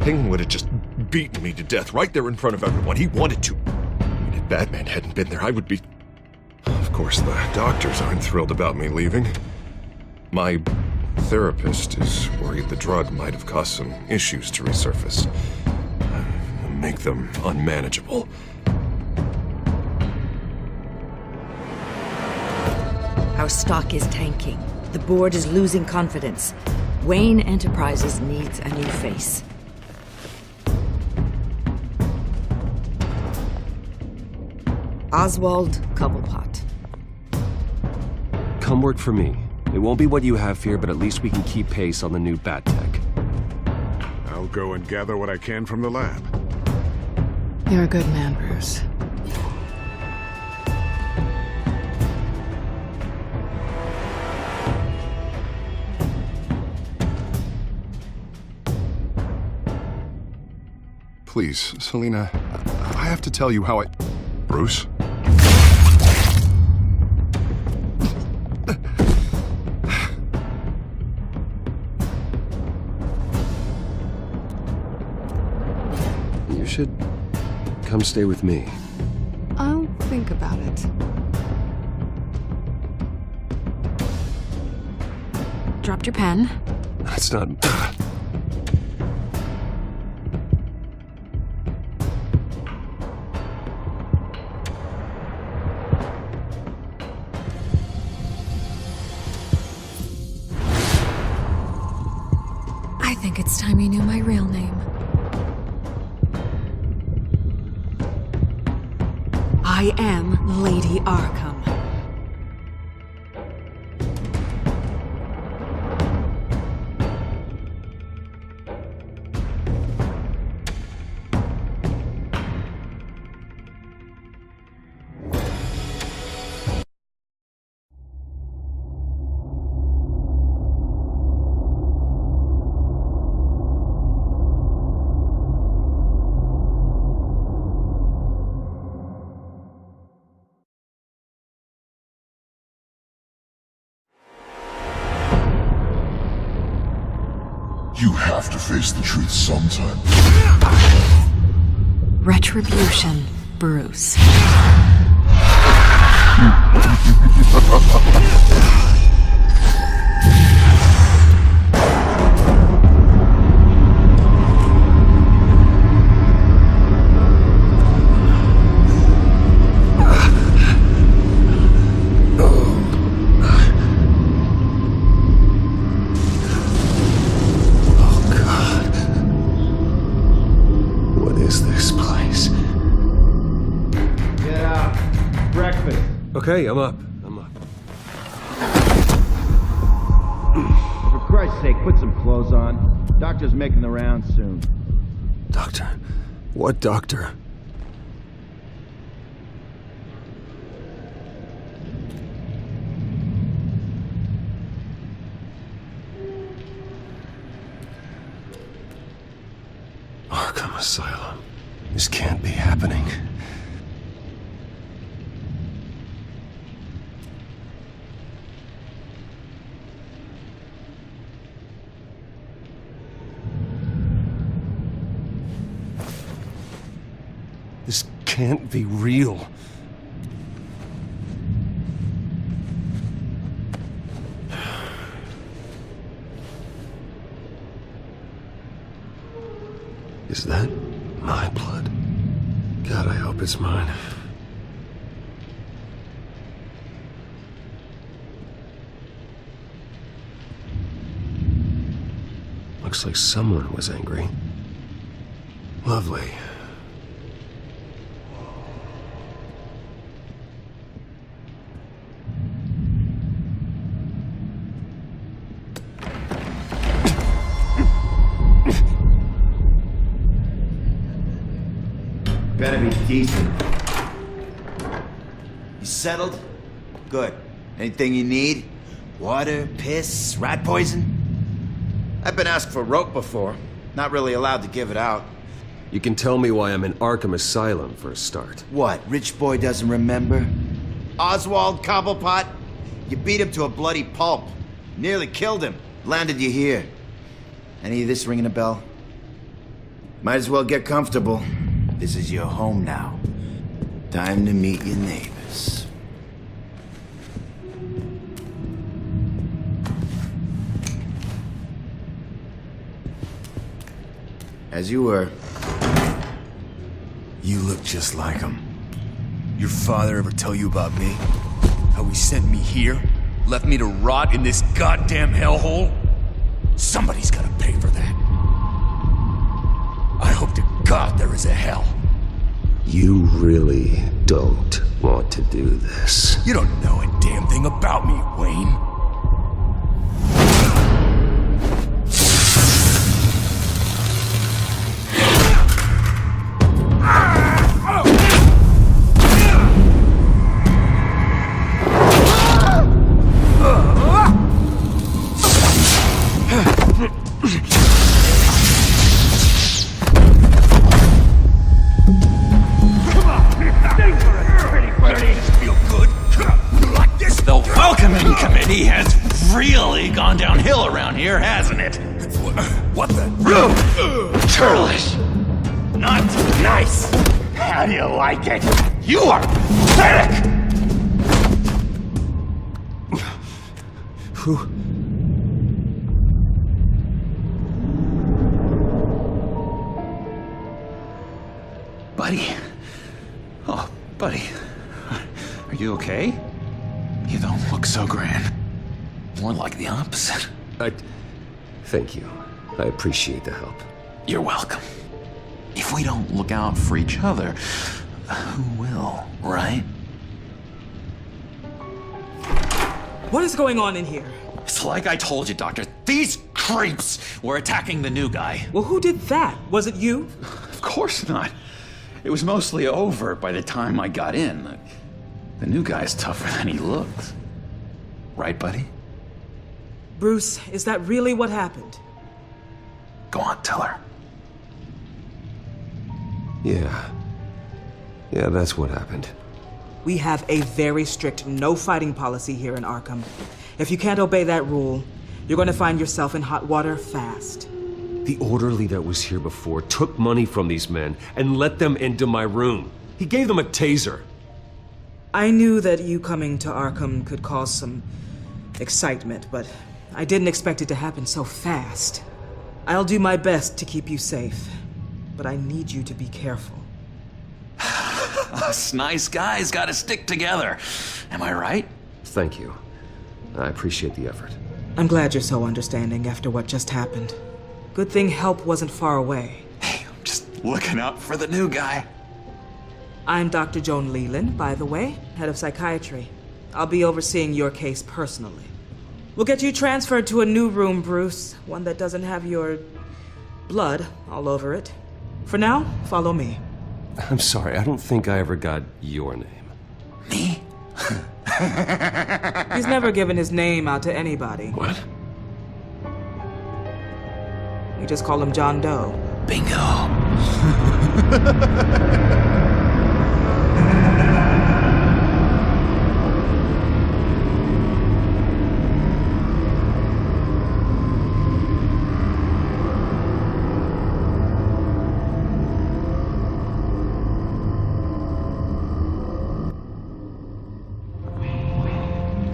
Penguin would have just beaten me to death right there in front of everyone. He wanted to. And if Batman hadn't been there, I would be... Of course, the doctors aren't thrilled about me leaving. My therapist is worried the drug might have caused some issues to resurface. Make them unmanageable. Our stock is tanking. The board is losing confidence. Wayne Enterprises needs a new face. Oswald Cobblepot. Come work for me. It won't be what you have here, but at least we can keep pace on the new bat tech. I'll go and gather what I can from the lab. You're a good man, Bruce. Please, Selina, I have to tell you how I... Bruce? You should come stay with me. I'll think about it. Dropped your pen. That's not... I think it's time you knew my real name. I am Lady Arkham. You have to face the truth sometime. Retribution, Bruce. Okay, I'm up. For Christ's sake, put some clothes on. Doctor's making the rounds soon. Doctor? What doctor? Arkham Asylum. This can't be happening. This can't be real. Is that my blood? God, I hope it's mine. Looks like someone was angry. Lovely. Better be decent. You settled? Good. Anything you need? Water, piss, rat poison? I've been asked for rope before. Not really allowed to give it out. You can tell me why I'm in Arkham Asylum for a start. What, rich boy doesn't remember? Oswald Cobblepot? You beat him to a bloody pulp. Nearly killed him. Landed you here. Any of this ringing a bell? Might as well get comfortable. This is your home now. Time to meet your neighbors. As you were. You look just like him. Your father ever tell you about me? How he sent me here? Left me to rot in this goddamn hellhole? Somebody's gotta pay for that. I hope to God there is a hell. You really don't want to do this. You don't know a damn thing about me, Wayne. Committee has really gone downhill around here, hasn't it? What the? Churlish! Not nice! How do you like it? You are pathetic! Who? Buddy. Oh, buddy. Are you okay? You don't look so grand. More like the opposite. Thank you. I appreciate the help. You're welcome. If we don't look out for each other, who will, right? What is going on in here? It's like I told you, Doctor. These creeps were attacking the new guy. Well, who did that? Was it you? Of course not. It was mostly over by the time I got in. The new guy's tougher than he looks. Right, buddy? Bruce, is that really what happened? Go on, tell her. Yeah, that's what happened. We have a very strict no fighting policy here in Arkham. If you can't obey that rule, you're going to find yourself in hot water fast. The orderly that was here before took money from these men and let them into my room. He gave them a taser. I knew that you coming to Arkham could cause some excitement, but I didn't expect it to happen so fast. I'll do my best to keep you safe, but I need you to be careful. Us nice guys gotta stick together. Am I right? Thank you. I appreciate the effort. I'm glad you're so understanding after what just happened. Good thing help wasn't far away. Hey, I'm just looking out for the new guy. I'm Dr. Joan Leland, by the way, head of psychiatry. I'll be overseeing your case personally. We'll get you transferred to a new room, Bruce. One that doesn't have your blood all over it. For now, follow me. I'm sorry, I don't think I ever got your name. Me? He's never given his name out to anybody. What? We just call him John Doe. Bingo.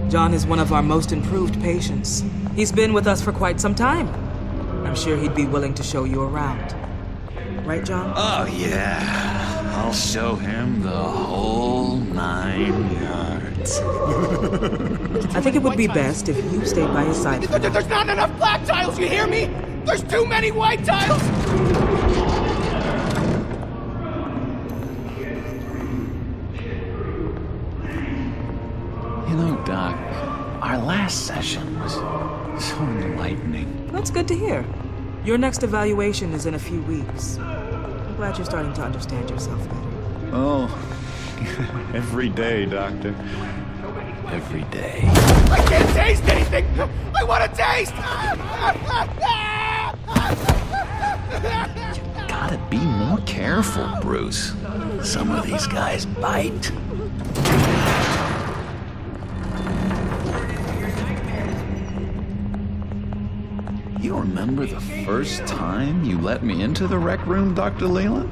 John is one of our most improved patients. He's been with us for quite some time. I'm sure he'd be willing to show you around. Right, John? Oh, yeah. I'll show him the whole 9 yards. I think it would be best if you stayed by his side. There's not enough black tiles, you hear me? There's too many white tiles! You know, Doc, our last session was so enlightening. That's good to hear. Your next evaluation is in a few weeks. I'm glad you're starting to understand yourself better. Oh, every day, Doctor. Every day. I can't taste anything! I want to taste! You gotta be more careful, Bruce. Some of these guys bite. You remember the first time you let me into the rec room, Dr. Leland?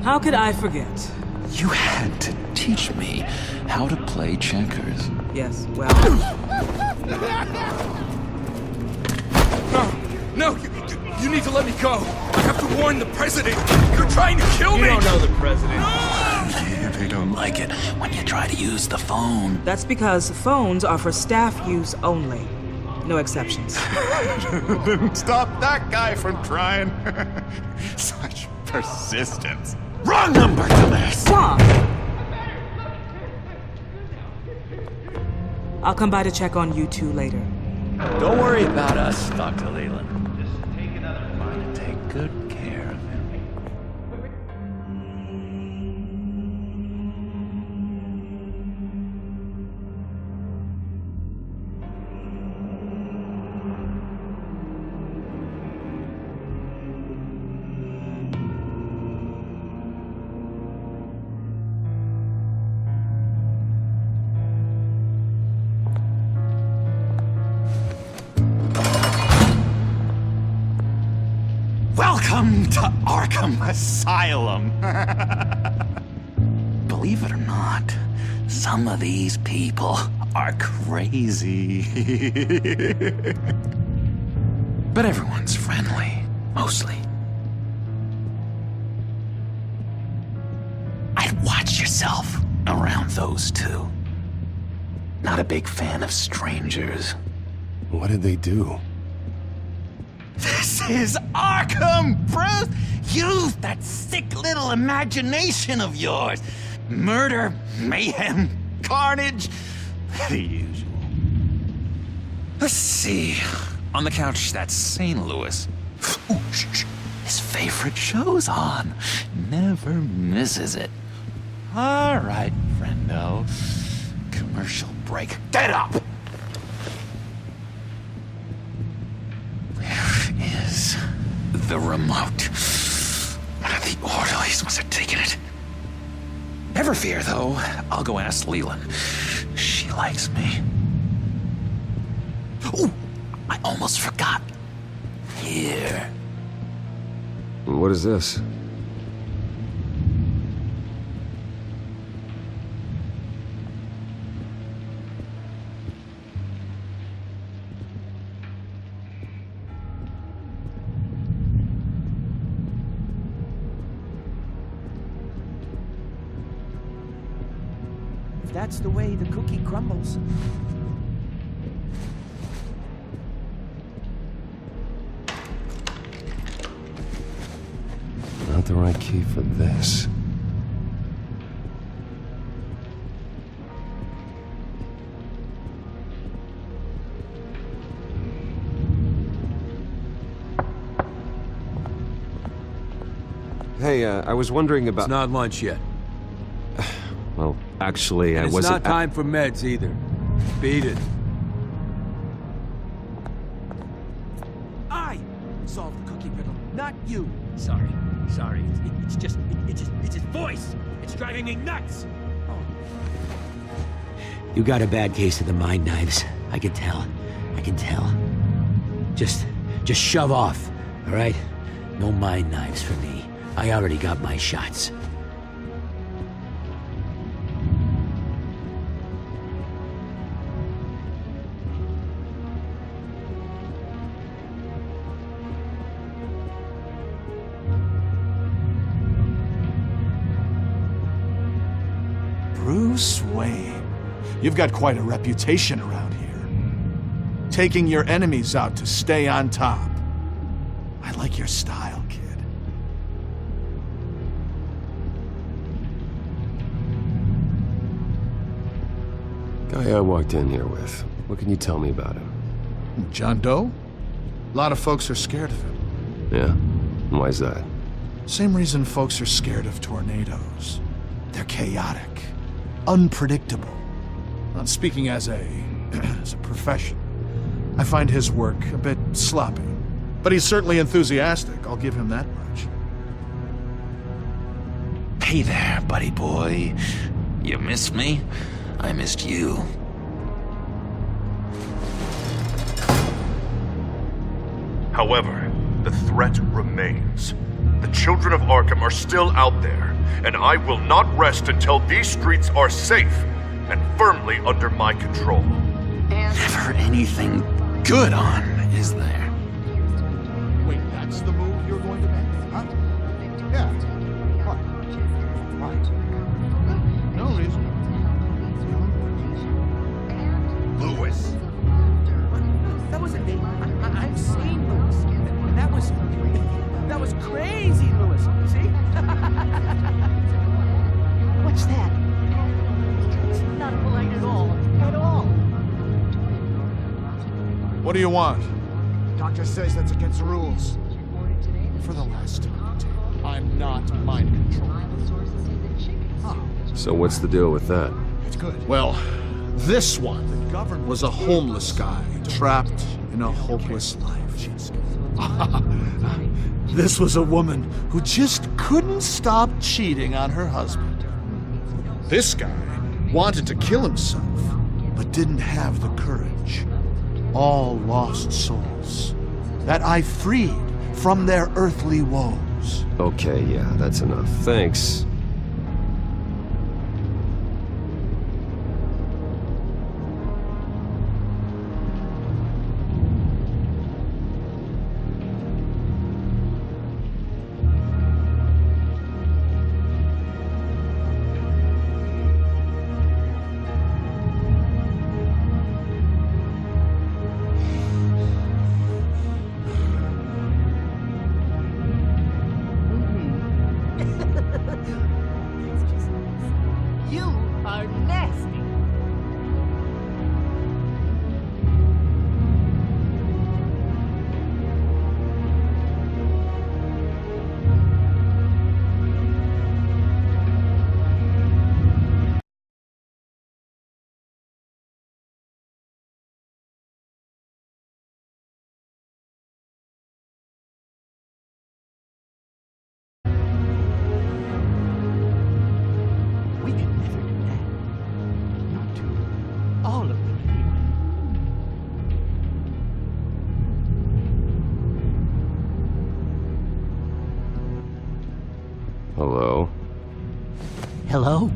How could I forget? You had to teach me how to play checkers. Yes, well... No, you need to let me go. I have to warn the president. You're trying to kill me. You don't know the president. Yeah, they don't like it when you try to use the phone. That's because phones are for staff use only. No exceptions. Stop that guy from trying. Such persistence. Wrong number, dumbass. Wrong! I'll come by to check on you two later. Don't worry about us, Dr. Leland. Just take another mind and take good care of him. Welcome to Arkham Asylum. Believe it or not, some of these people are crazy. But everyone's friendly, mostly. I'd watch yourself around those two. Not a big fan of strangers. What did they do? This is Arkham, Bruce! Use that sick little imagination of yours. Murder, mayhem, carnage, the usual. Let's see. On the couch, that's St. Louis. Ooh, shh. His favorite show's on. Never misses it. All right, friendo. Commercial break. Get up! Is the remote. One of the orderlies must have taken it. Never fear, though. I'll go ask Leland. She likes me. Ooh, I almost forgot. Here. What is this? That's the way the cookie crumbles. Not the right key for this. Hey, I was wondering about... It's not lunch yet. Well, actually, I It's wasn't... not time for meds either. Beat it. I solved the cookie riddle, not you. Sorry. It's just his voice. It's driving me nuts. You got a bad case of the mind knives. I can tell. Just shove off, all right? No mind knives for me. I already got my shots. Bruce Wayne. You've got quite a reputation around here. Taking your enemies out to stay on top. I like your style, kid. Guy I walked in here with. What can you tell me about him? John Doe? A lot of folks are scared of him. Yeah? And why's that? Same reason folks are scared of tornadoes. They're chaotic, unpredictable. Not speaking as a profession. I find his work a bit sloppy. But he's certainly enthusiastic, I'll give him that much. Hey there, buddy boy. You missed me? I missed you. However, the threat remains. The children of Arkham are still out there, and I will not rest until these streets are safe and firmly under my control. Never anything good on, is there? Wait, that's the move you're going to make, huh? Yeah. What? Right. No reason. Lewis. That wasn't me. I've seen Lewis. That was crazy, Lewis. See? What's that? It's not polite at all. At all. What do you want? Doctor says that's against the rules. For the last time, I'm not mind controlled. So what's the deal with that? It's good. Well, this one was a homeless guy trapped in a hopeless life. This was a woman who just couldn't stop cheating on her husband. This guy wanted to kill himself, but didn't have the courage. All lost souls that I freed from their earthly woes. Okay, yeah, that's enough. Thanks. You are nasty. We could never do that. Not to all of them, anyway. Hello? Hello?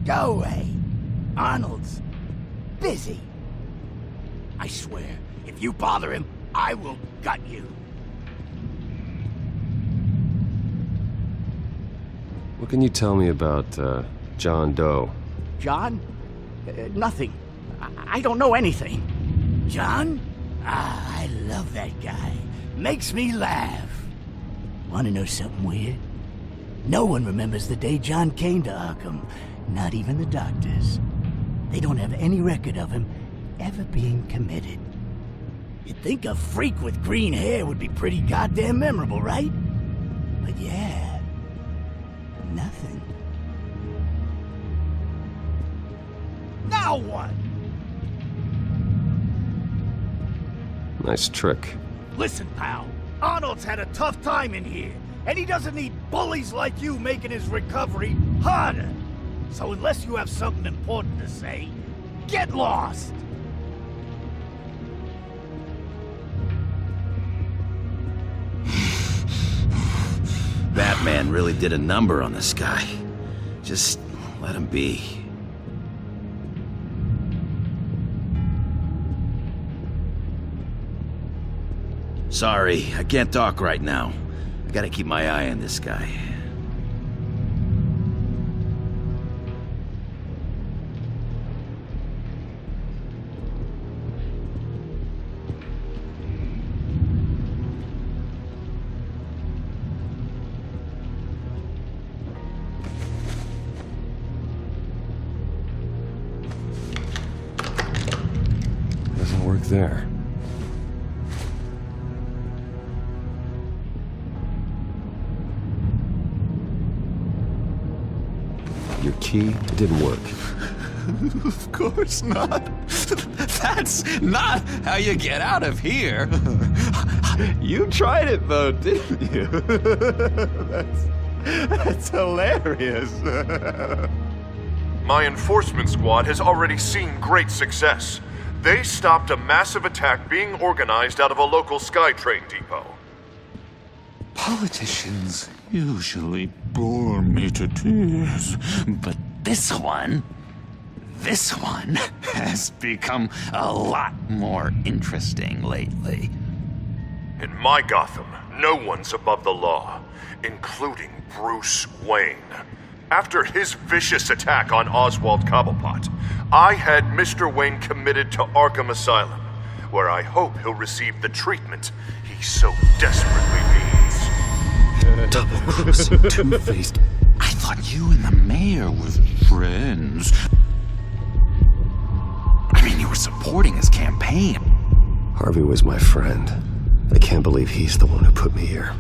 Go away. Arnold's busy. I swear, if you bother him, I will gut you. What can you tell me about, John Doe? John? Nothing. I don't know anything. John? Ah, I love that guy. Makes me laugh. Want to know something weird? No one remembers the day John came to Arkham. Not even the doctors. They don't have any record of him ever being committed. You'd think a freak with green hair would be pretty goddamn memorable, right? But yeah, nothing. Now what? Nice trick. Listen, pal. Arnold's had a tough time in here, and he doesn't need bullies like you making his recovery harder. So unless you have something important to say, get lost! Batman really did a number on this guy. Just let him be. Sorry, I can't talk right now. I gotta keep my eye on this guy. Doesn't work there. Your key didn't work. Of course not. That's not how you get out of here. You tried it though, didn't you? That's hilarious. My enforcement squad has already seen great success. They stopped a massive attack being organized out of a local SkyTrain depot. Politicians usually bore me to tears, but this one has become a lot more interesting lately. In my Gotham, no one's above the law, including Bruce Wayne. After his vicious attack on Oswald Cobblepot, I had Mr. Wayne committed to Arkham Asylum, where I hope he'll receive the treatment he so desperately needs. Double-crossing, two-faced. I thought you and the mayor were friends. I mean, you were supporting his campaign. Harvey was my friend. I can't believe he's the one who put me here.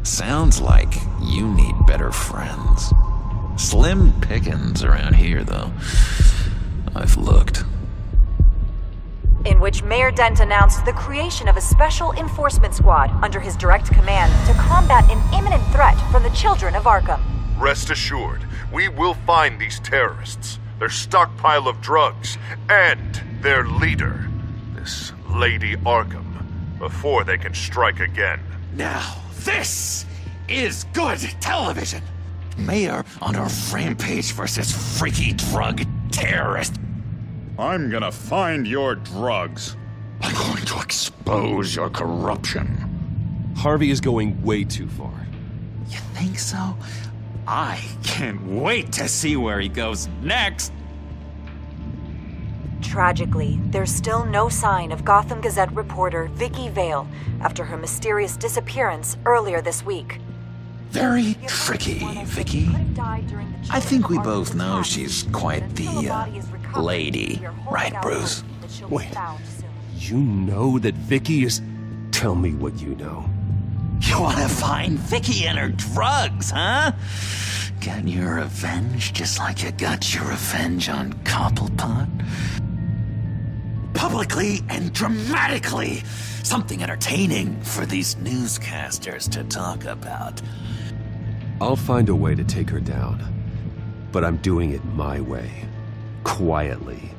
Sounds like you need better friends. Slim pickings around here, though. I've looked. In which Mayor Dent announced the creation of a special enforcement squad under his direct command to combat an imminent threat from the children of Arkham. Rest assured, we will find these terrorists, their stockpile of drugs, and their leader, this Lady Arkham, before they can strike again. Now, this is good television! Mayor on a rampage versus freaky drug terrorist. I'm gonna find your drugs. I'm going to expose your corruption. Harvey is going way too far. You think so? I can't wait to see where he goes next. Tragically, there's still no sign of Gotham Gazette reporter Vicky Vale after her mysterious disappearance earlier this week. Very tricky, Vicky. I think we both know she's quite the lady, right, Bruce? Wait, you know that Vicky is... Tell me what you know. You want to find Vicky and her drugs, huh? Get your revenge just like you got your revenge on Cobblepot? Publicly and dramatically! Something entertaining for these newscasters to talk about. I'll find a way to take her down. But I'm doing it my way. Quietly.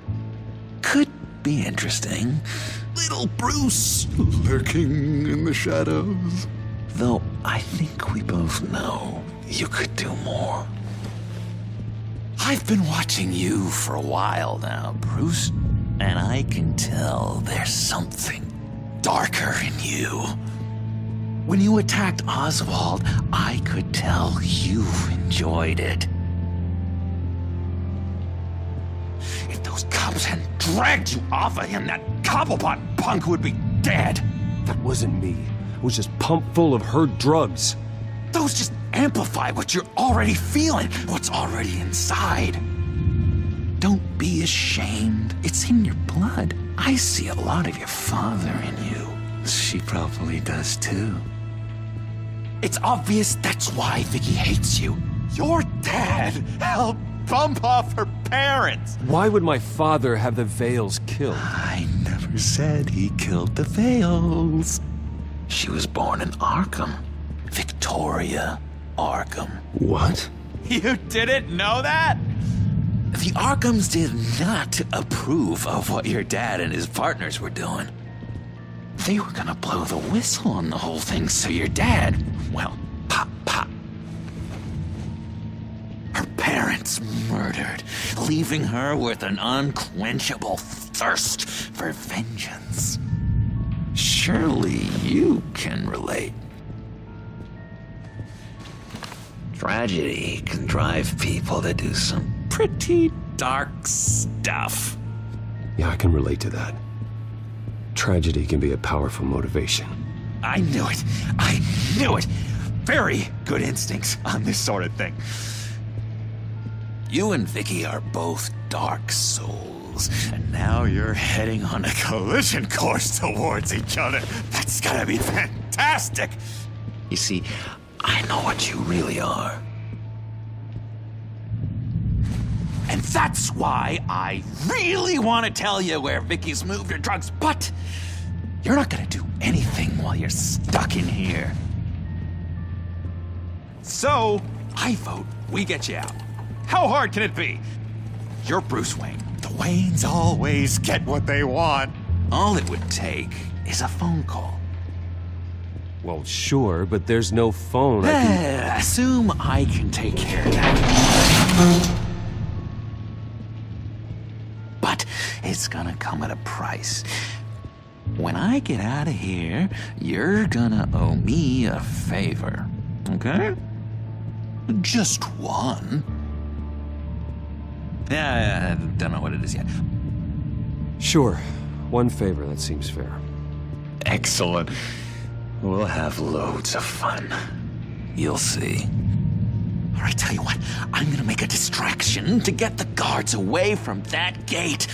Could be interesting. Little Bruce lurking in the shadows. Though I think we both know you could do more. I've been watching you for a while now, Bruce, and I can tell there's something darker in you. When you attacked Oswald, I could tell you enjoyed it. If those cops hadn't dragged you off of him, that Cobblepot punk would be dead. That wasn't me. It was just pumped full of her drugs. Those just amplify what you're already feeling, what's already inside. Don't be ashamed. It's in your blood. I see a lot of your father in you. She probably does too. It's obvious that's why Vicky hates you. Your dad helped bump off her parents. Why would my father have the Vales killed? I never said he killed the Vales. She was born in Arkham. Victoria Arkham. What? You didn't know that? The Arkhams did not approve of what your dad and his partners were doing. They were gonna blow the whistle on the whole thing, so your dad, well, pop. Her parents murdered, leaving her with an unquenchable thirst for vengeance. Surely you can relate. Tragedy can drive people to do some pretty dark stuff. Yeah, I can relate to that. Tragedy can be a powerful motivation. I knew it. I knew it. Very good instincts on this sort of thing. You and Vicky are both dark souls, and now you're heading on a collision course towards each other. That's gonna be fantastic. You see, I know what you really are. And that's why I really want to tell you where Vicky's moved her drugs, but you're not gonna do anything while you're stuck in here. So, I vote we get you out. How hard can it be? You're Bruce Wayne, the Waynes always get what they want. All it would take is a phone call. Well, sure, but there's no phone. I can... Assume I can take care of that. But it's gonna come at a price. When I get out of here, you're gonna owe me a favor. Okay? Just one. Yeah, I don't know what it is yet. Sure. One favor, that seems fair. Excellent. We'll have loads of fun. You'll see. All right, tell you what, I'm gonna make a distraction to get the guards away from that gate.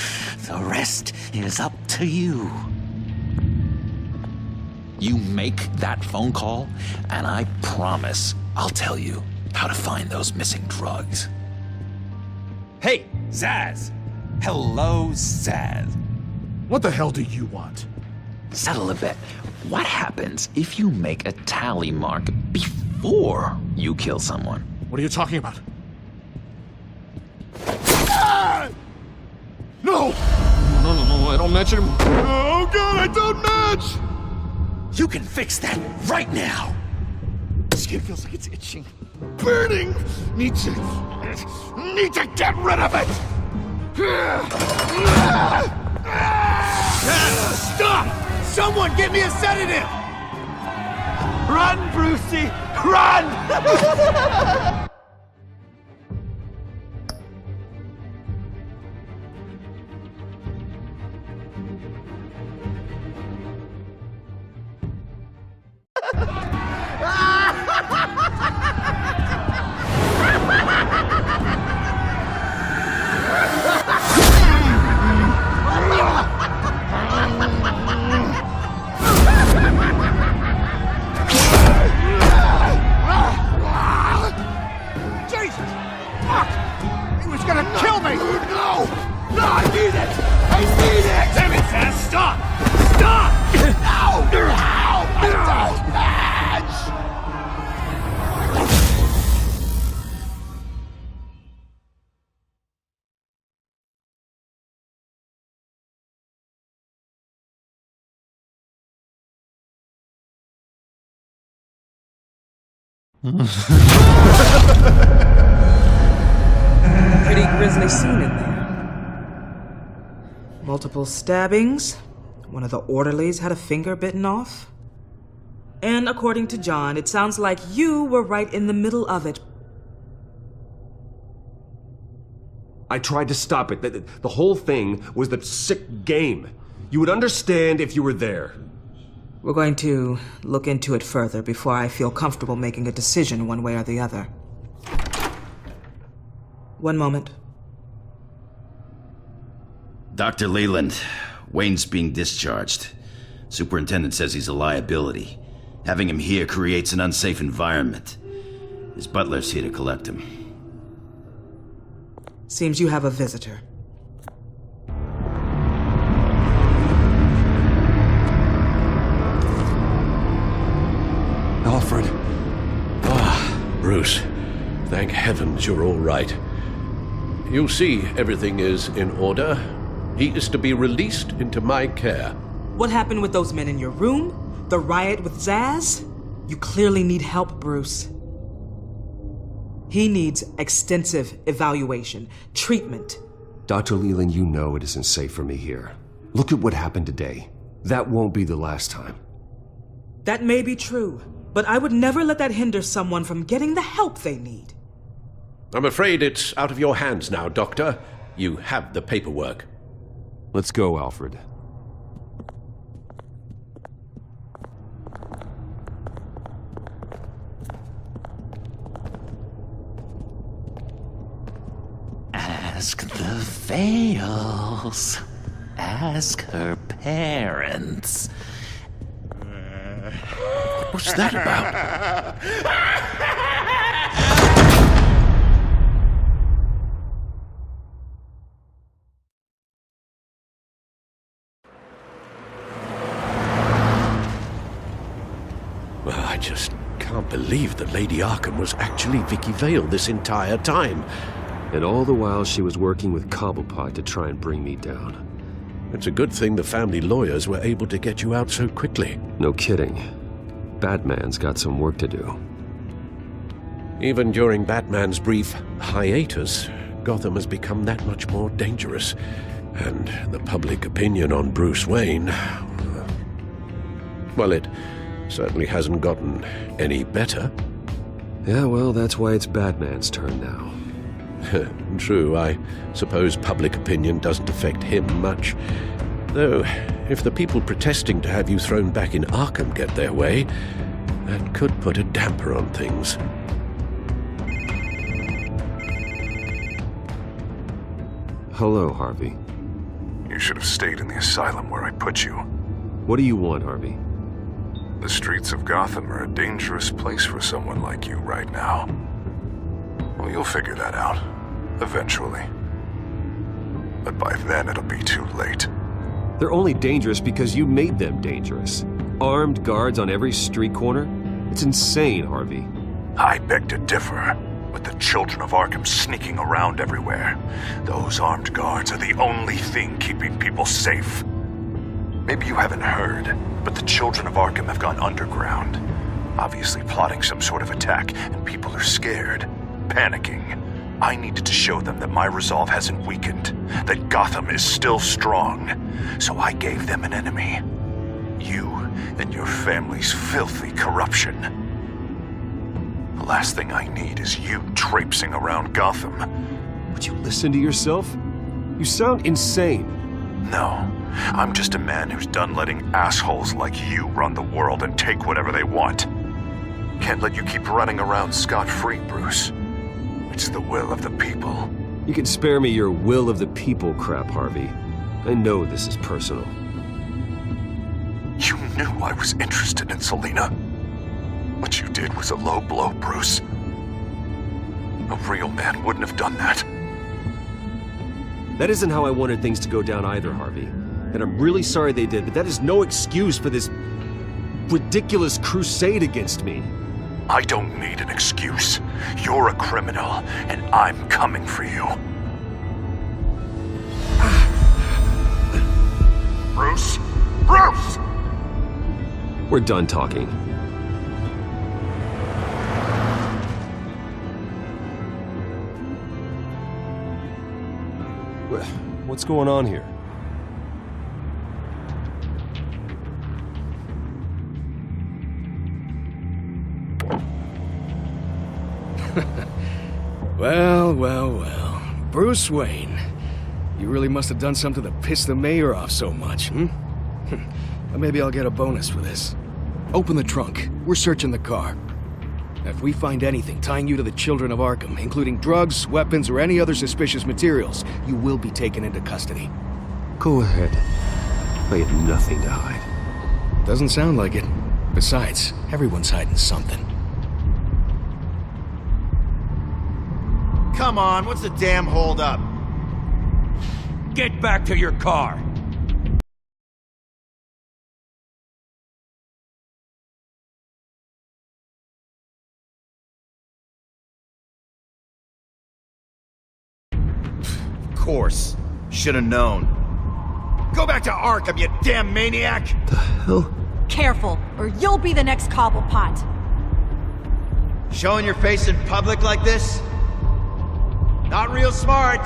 The rest is up to you. You make that phone call, and I promise I'll tell you how to find those missing drugs. Hey, Zaz! Hello, Zaz. What the hell do you want? Settle a bit. What happens if you make a tally mark before you kill someone? What are you talking about? Ah! No! No, I don't match him. Oh god, I don't match! You can fix that right now! Skin feels like it's itching. Burning! Need to get rid of it! Stop! Someone get me a sedative! Run, Brucey! Run! Pretty grisly scene in there. Multiple stabbings. One of the orderlies had a finger bitten off. And according to John, it sounds like you were right in the middle of it. I tried to stop it. The whole thing was the sick game. You would understand if you were there. We're going to look into it further before I feel comfortable making a decision one way or the other. One moment. Dr. Leland, Wayne's being discharged. Superintendent says he's a liability. Having him here creates an unsafe environment. His butler's here to collect him. Seems you have a visitor. Alfred. Bruce. Thank heavens you're all right. You see, everything is in order. He is to be released into my care. What happened with those men in your room? The riot with Zaz? You clearly need help, Bruce. He needs extensive evaluation, treatment. Dr. Leland, you know it isn't safe for me here. Look at what happened today. That won't be the last time. That may be true, but I would never let that hinder someone from getting the help they need. I'm afraid it's out of your hands now, Doctor. You have the paperwork. Let's go, Alfred. Ask the Vales. Ask her parents. What's that about? Well, I just can't believe that Lady Arkham was actually Vicky Vale this entire time. And all the while she was working with Cobblepot to try and bring me down. It's a good thing the family lawyers were able to get you out so quickly. No kidding. Batman's got some work to do. Even during Batman's brief hiatus, Gotham has become that much more dangerous. And the public opinion on Bruce Wayne... well, it certainly hasn't gotten any better. Yeah, well, that's why it's Batman's turn now. True, I suppose public opinion doesn't affect him much. Though, if the people protesting to have you thrown back in Arkham get their way, that could put a damper on things. Hello, Harvey. You should have stayed in the asylum where I put you. What do you want, Harvey? The streets of Gotham are a dangerous place for someone like you right now. Well, you'll figure that out. Eventually. But by then, it'll be too late. They're only dangerous because you made them dangerous. Armed guards on every street corner? It's insane, Harvey. I beg to differ. With the children of Arkham sneaking around everywhere, those armed guards are the only thing keeping people safe. Maybe you haven't heard, but the children of Arkham have gone underground. Obviously plotting some sort of attack, and people are scared, panicking. I needed to show them that my resolve hasn't weakened, that Gotham is still strong. So I gave them an enemy. You and your family's filthy corruption. The last thing I need is you traipsing around Gotham. Would you listen to yourself? You sound insane. No, I'm just a man who's done letting assholes like you run the world and take whatever they want. Can't let you keep running around scot-free, Bruce. It's the will of the people. You can spare me your will of the people crap, Harvey. I know this is personal. You knew I was interested in Selina. What you did was a low blow, Bruce. A real man wouldn't have done that. That isn't how I wanted things to go down either, Harvey. And I'm really sorry they did, but that is no excuse for this ridiculous crusade against me. I don't need an excuse. You're a criminal, and I'm coming for you. Bruce? Bruce! We're done talking. What's going on here? Well. Bruce Wayne. You really must have done something to piss the mayor off so much, hmm? Well, maybe I'll get a bonus for this. Open the trunk. We're searching the car. If we find anything tying you to the children of Arkham, including drugs, weapons, or any other suspicious materials, you will be taken into custody. Go ahead. I have nothing to hide. Doesn't sound like it. Besides, everyone's hiding something. Come on, what's the damn holdup? Get back to your car! Of course. Should've known. Go back to Arkham, you damn maniac! The hell? Careful, or you'll be the next Cobblepot. Showing your face in public like this? Not real smart.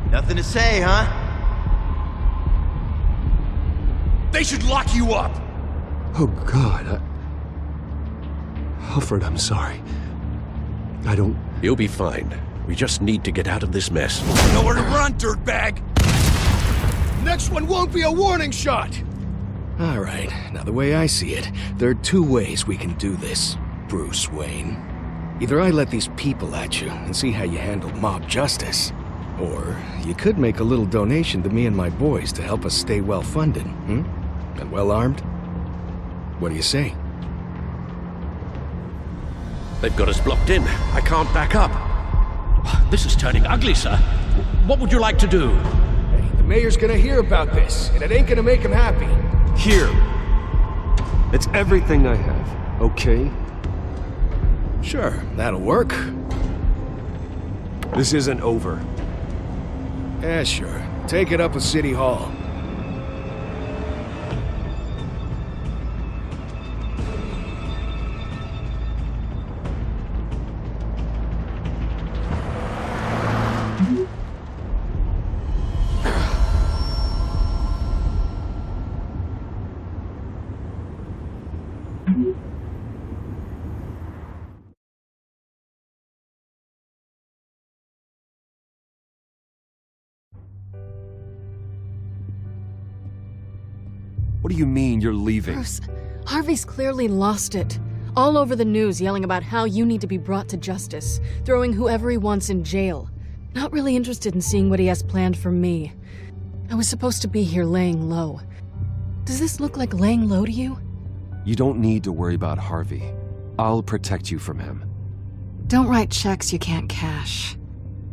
Nothing to say, huh? They should lock you up! Oh, God, Alfred, I'm sorry. I don't... You'll be fine. We just need to get out of this mess. Nowhere to run, dirtbag! Next one won't be a warning shot! All right, now the way I see it, there are two ways we can do this, Bruce Wayne. Either I let these people at you and see how you handle mob justice, or you could make a little donation to me and my boys to help us stay well-funded, and well-armed. What do you say? They've got us blocked in. I can't back up. This is turning ugly, sir. What would you like to do? Hey, the mayor's gonna hear about this, and it ain't gonna make him happy. Here. It's everything I have, okay? Sure, that'll work. This isn't over. Yeah, sure. Take it up with City Hall. What do you mean you're leaving? Bruce, Harvey's clearly lost it. All over the news yelling about how you need to be brought to justice, throwing whoever he wants in jail. Not really interested in seeing what he has planned for me. I was supposed to be here laying low. Does this look like laying low to you? You don't need to worry about Harvey. I'll protect you from him. Don't write checks you can't cash.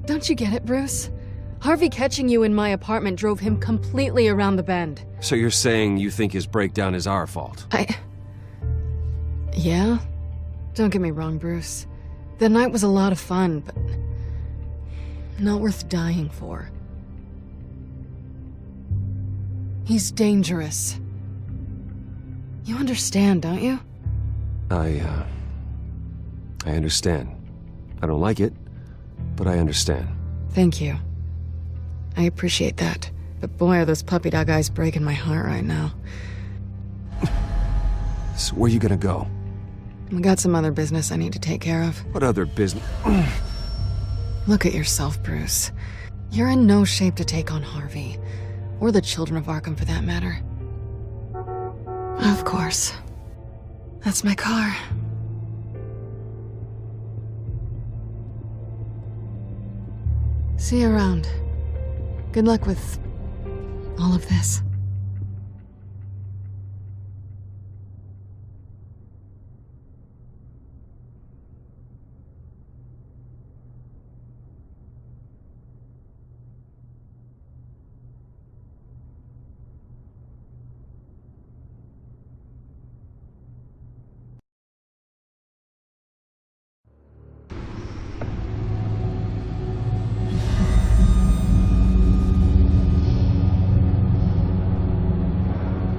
Don't you get it, Bruce? Harvey catching you in my apartment drove him completely around the bend. So you're saying you think his breakdown is our fault? Yeah? Don't get me wrong, Bruce. The night was a lot of fun, but not worth dying for. He's dangerous. You understand, don't you? I understand. I don't like it, but I understand. Thank you. I appreciate that. But boy, are those puppy dog eyes breaking my heart right now. So where are you gonna go? I got some other business I need to take care of. What other business? Look at yourself, Bruce. You're in no shape to take on Harvey. Or the children of Arkham, for that matter. Of course. That's my car. See you around. Good luck with all of this.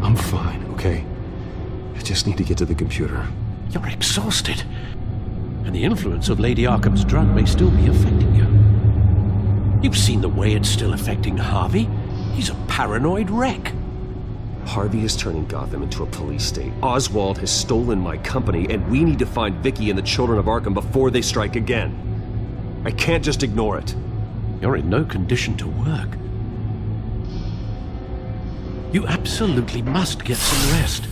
I'm fine, okay? I just need to get to the computer. You're exhausted. And the influence of Lady Arkham's drug may still be affecting you. You've seen the way it's still affecting Harvey. He's a paranoid wreck. Harvey is turning Gotham into a police state. Oswald has stolen my company, and we need to find Vicky and the children of Arkham before they strike again. I can't just ignore it. You're in no condition to work. You absolutely must get some rest.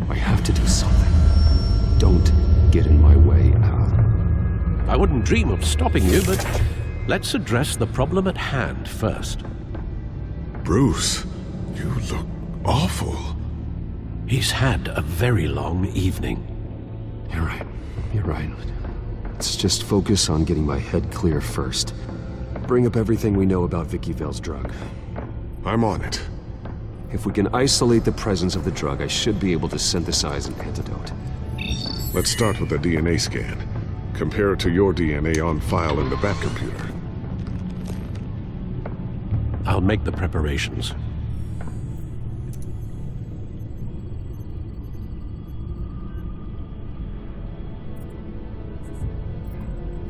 I have to do something. Don't get in my way, Al. I wouldn't dream of stopping you, but let's address the problem at hand first. Bruce, you look awful. He's had a very long evening. You're right. You're right. Let's just focus on getting my head clear first. Bring up everything we know about Vicky Vale's drug. I'm on it. If we can isolate the presence of the drug, I should be able to synthesize an antidote. Let's start with a DNA scan. Compare it to your DNA on file in the Bat computer. I'll make the preparations.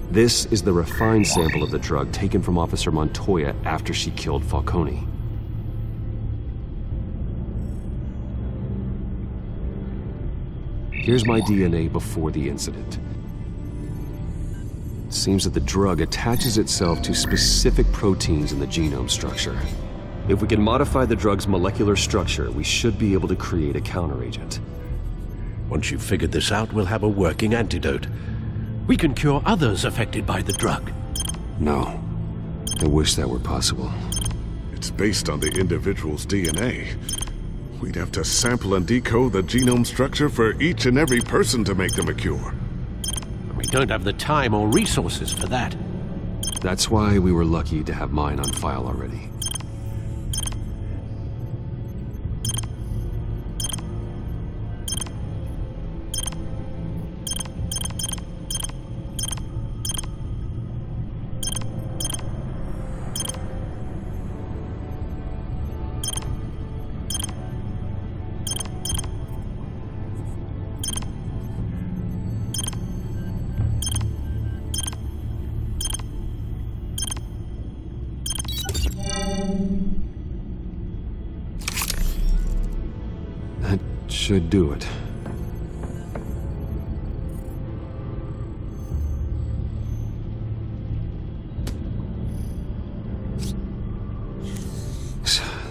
This is the refined sample of the drug taken from Officer Montoya after she killed Falcone. Here's my DNA before the incident. It seems that the drug attaches itself to specific proteins in the genome structure. If we can modify the drug's molecular structure, we should be able to create a counteragent. Once you've figured this out, we'll have a working antidote. We can cure others affected by the drug. No. I wish that were possible. It's based on the individual's DNA. We'd have to sample and decode the genome structure for each and every person to make them a cure. We don't have the time or resources for that. That's why we were lucky to have mine on file already. should do it.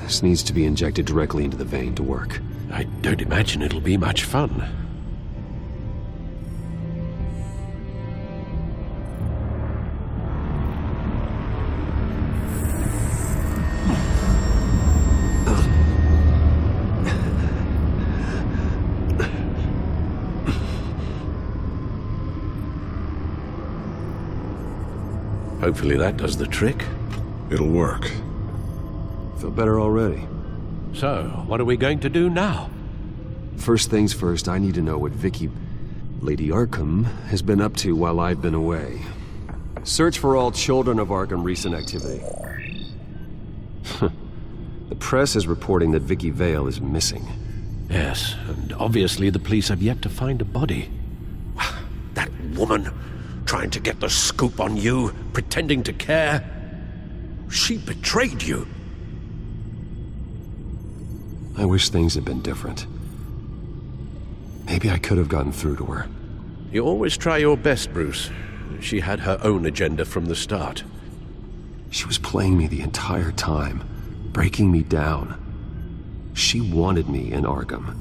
This needs to be injected directly into the vein to work. I don't imagine it'll be much fun. Hopefully that does the trick. It'll work. Feel better already. So, what are we going to do now? First things first, I need to know what Vicky, Lady Arkham, has been up to while I've been away. Search for all children of Arkham recent activity. The press is reporting that Vicky Vale is missing. Yes, and obviously the police have yet to find a body. That woman, trying to get the scoop on you, pretending to care. She betrayed you. I wish things had been different. Maybe I could have gotten through to her. You always try your best, Bruce. She had her own agenda from the start. She was playing me the entire time, breaking me down. She wanted me in Arkham.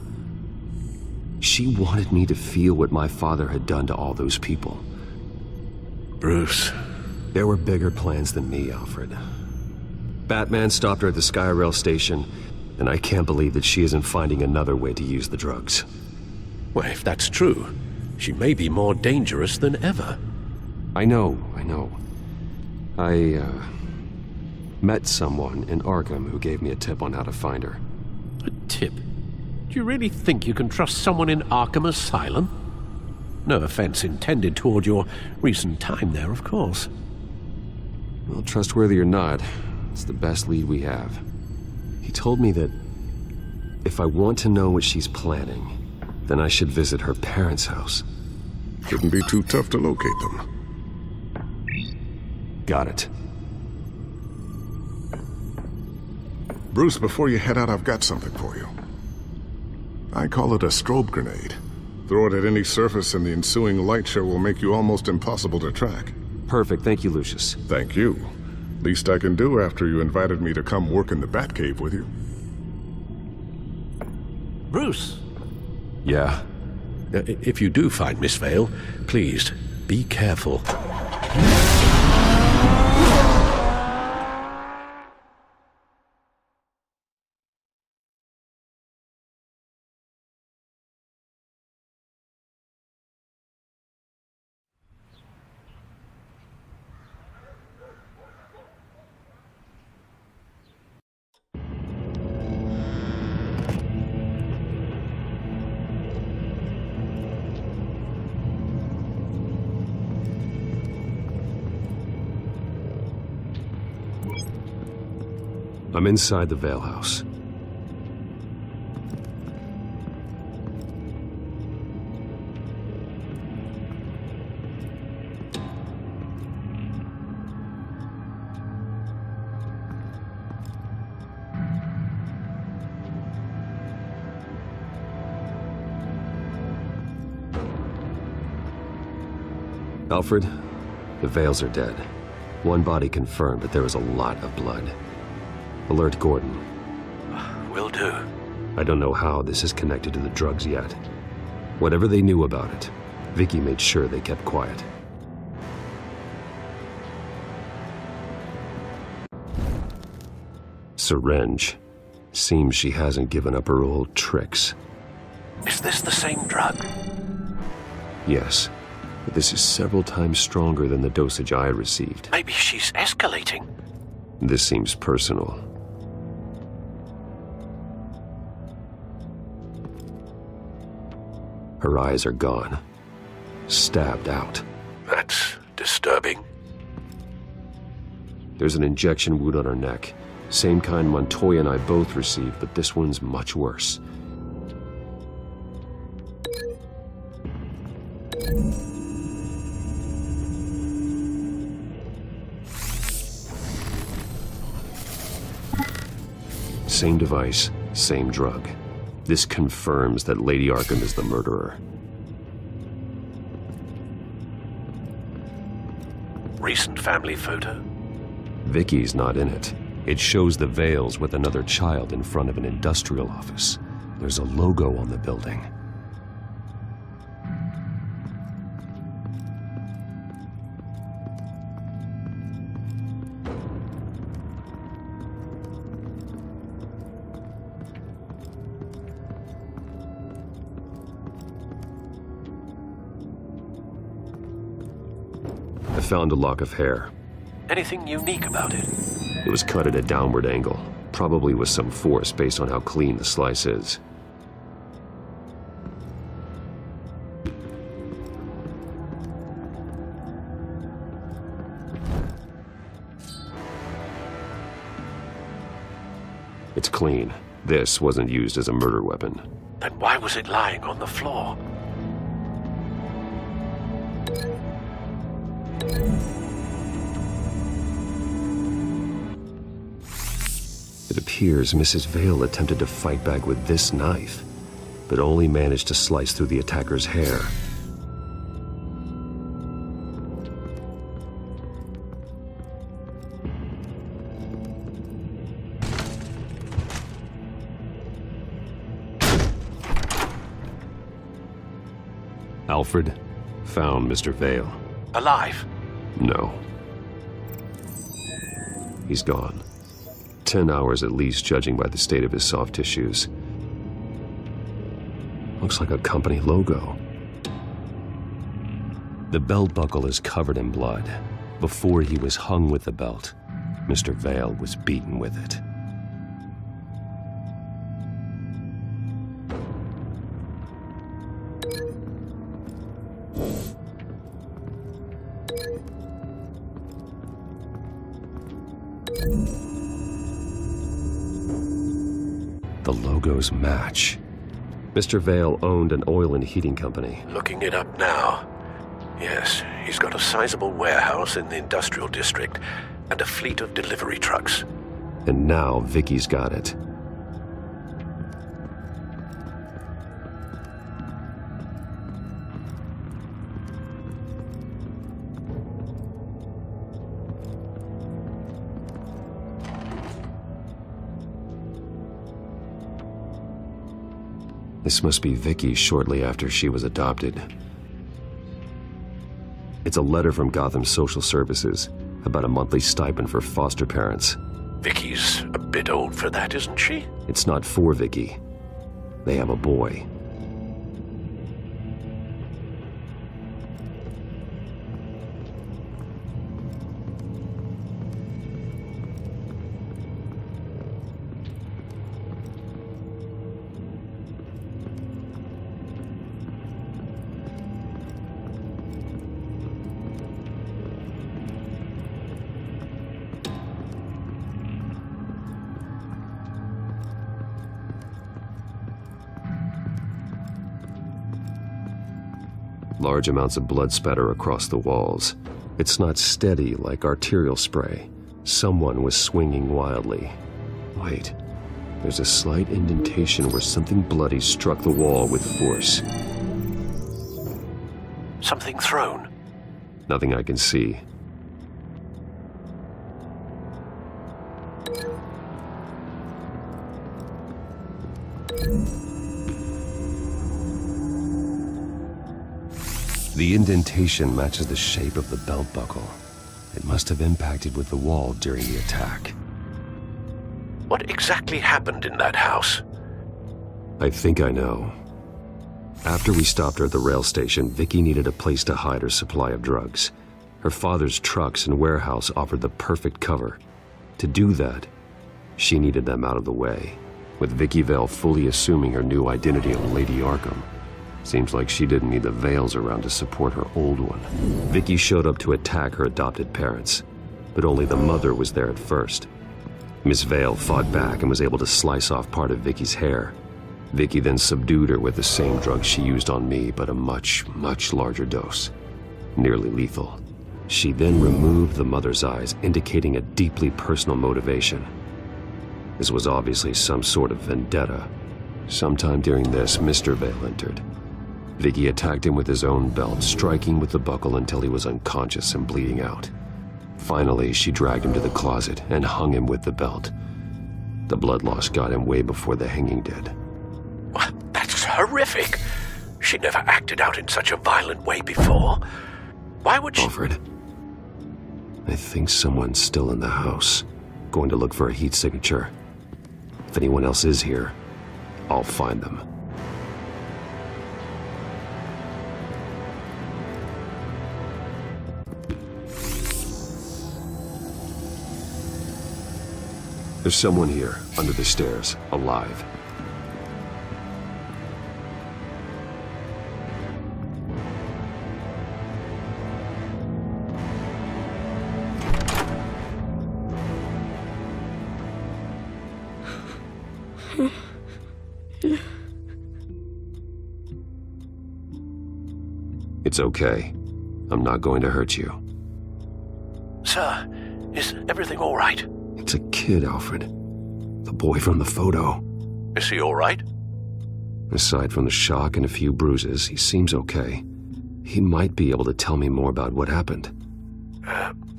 She wanted me to feel what my father had done to all those people. Bruce. There were bigger plans than me, Alfred. Batman stopped her at the Skyrail station, and I can't believe that she isn't finding another way to use the drugs. Well, if that's true, she may be more dangerous than ever. I know. I met someone in Arkham who gave me a tip on how to find her. A tip? Do you really think you can trust someone in Arkham Asylum? No offense intended toward your recent time there, of course. Well, trustworthy or not, it's the best lead we have. He told me that if I want to know what she's planning, then I should visit her parents' house. Shouldn't be too tough to locate them. Got it. Bruce, before you head out, I've got something for you. I call it a strobe grenade. Throw it at any surface and the ensuing light show will make you almost impossible to track. Perfect. Thank you, Lucius. Thank you. Least I can do after you invited me to come work in the Batcave with you. Bruce! Yeah? If you do find Miss Vale, please, be careful. I'm inside the Vale House. Alfred, the Vales are dead. One body confirmed, but there was a lot of blood. Alert Gordon. Will do. I don't know how this is connected to the drugs yet. Whatever they knew about it, Vicky made sure they kept quiet. Syringe. Seems she hasn't given up her old tricks. Is this the same drug? Yes, but this is several times stronger than the dosage I received. Maybe she's escalating. This seems personal. Her eyes are gone. Stabbed out. That's disturbing. There's an injection wound on her neck. Same kind Montoya and I both received, but this one's much worse. Same device, same drug. This confirms that Lady Arkham is the murderer. Recent family photo? Vicky's not in it. It shows the Vales with another child in front of an industrial office. There's a logo on the building. I found a lock of hair. Anything unique about it? It was cut at a downward angle, probably with some force based on how clean the slice is. It's clean. This wasn't used as a murder weapon. Then why was it lying on the floor? It appears Mrs. Vale attempted to fight back with this knife, but only managed to slice through the attacker's hair. Alfred found Mr. Vale. Alive? No. He's gone. 10 hours at least, judging by the state of his soft tissues. Looks like a company logo. The belt buckle is covered in blood. Before he was hung with the belt, Mr. Vale was beaten with it. The logos match. Mr. Vale owned an oil and heating company. Looking it up now. Yes, he's got a sizable warehouse in the industrial district and a fleet of delivery trucks. And now Vicky's got it. This must be Vicky shortly after she was adopted. It's a letter from Gotham Social Services about a monthly stipend for foster parents. Vicky's a bit old for that, isn't she? It's not for Vicky. They have a boy. Large amounts of blood spatter across the walls. It's not steady like arterial spray. Someone was swinging wildly. Wait, there's a slight indentation where something bloody struck the wall with force. Something thrown? Nothing I can see. The indentation matches the shape of the belt buckle. It must have impacted with the wall during the attack. What exactly happened in that house? I think I know. After we stopped her at the rail station, Vicky needed a place to hide her supply of drugs. Her father's trucks and warehouse offered the perfect cover. To do that, she needed them out of the way, with Vicky Vale fully assuming her new identity of Lady Arkham. Seems like she didn't need the Vales around to support her old one. Vicky showed up to attack her adopted parents, but only the mother was there at first. Miss Vale fought back and was able to slice off part of Vicky's hair. Vicky then subdued her with the same drug she used on me, but a much, much larger dose. Nearly lethal. She then removed the mother's eyes, indicating a deeply personal motivation. This was obviously some sort of vendetta. Sometime during this, Mr. Vale entered. Vicky attacked him with his own belt, striking with the buckle until he was unconscious and bleeding out. Finally, she dragged him to the closet and hung him with the belt. The blood loss got him way before the hanging did. That's horrific. She never acted out in such a violent way before. Why would she... Alfred, I think someone's still in the house. Going to look for a heat signature. If anyone else is here, I'll find them. There's someone here, under the stairs, alive. It's okay. I'm not going to hurt you. Sir, is everything all right? It's a kid, Alfred. The boy from the photo. Is he all right? Aside from the shock and a few bruises, he seems okay. He might be able to tell me more about what happened.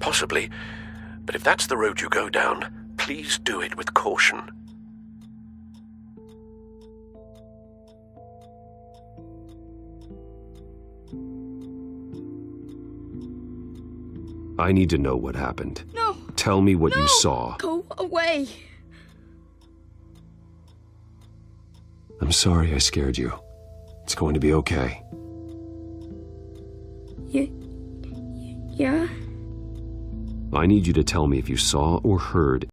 Possibly. But if that's the road you go down, please do it with caution. I need to know what happened. No! Tell me what you saw. Go away! I'm sorry I scared you. It's going to be okay. Yeah? I need you to tell me if you saw or heard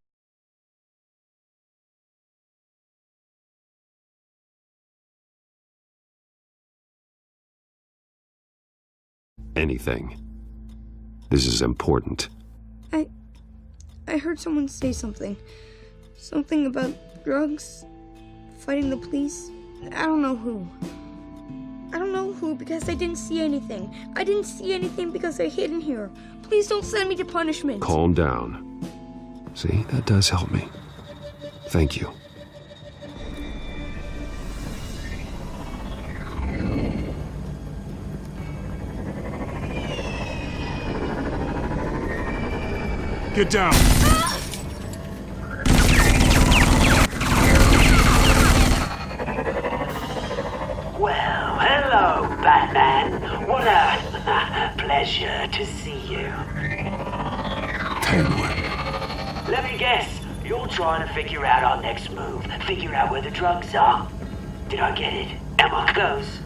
anything. This is important. I heard someone say something. Something about drugs, fighting the police. I don't know who. I don't know who because I didn't see anything. I didn't see anything because I hid in here. Please don't send me to punishment. Calm down. See, that does help me. Thank you. Get down! Well, hello, Batman. What a pleasure to see you. Let me guess, you're trying to figure out our next move. Figure out where the drugs are. Did I get it? Am I close?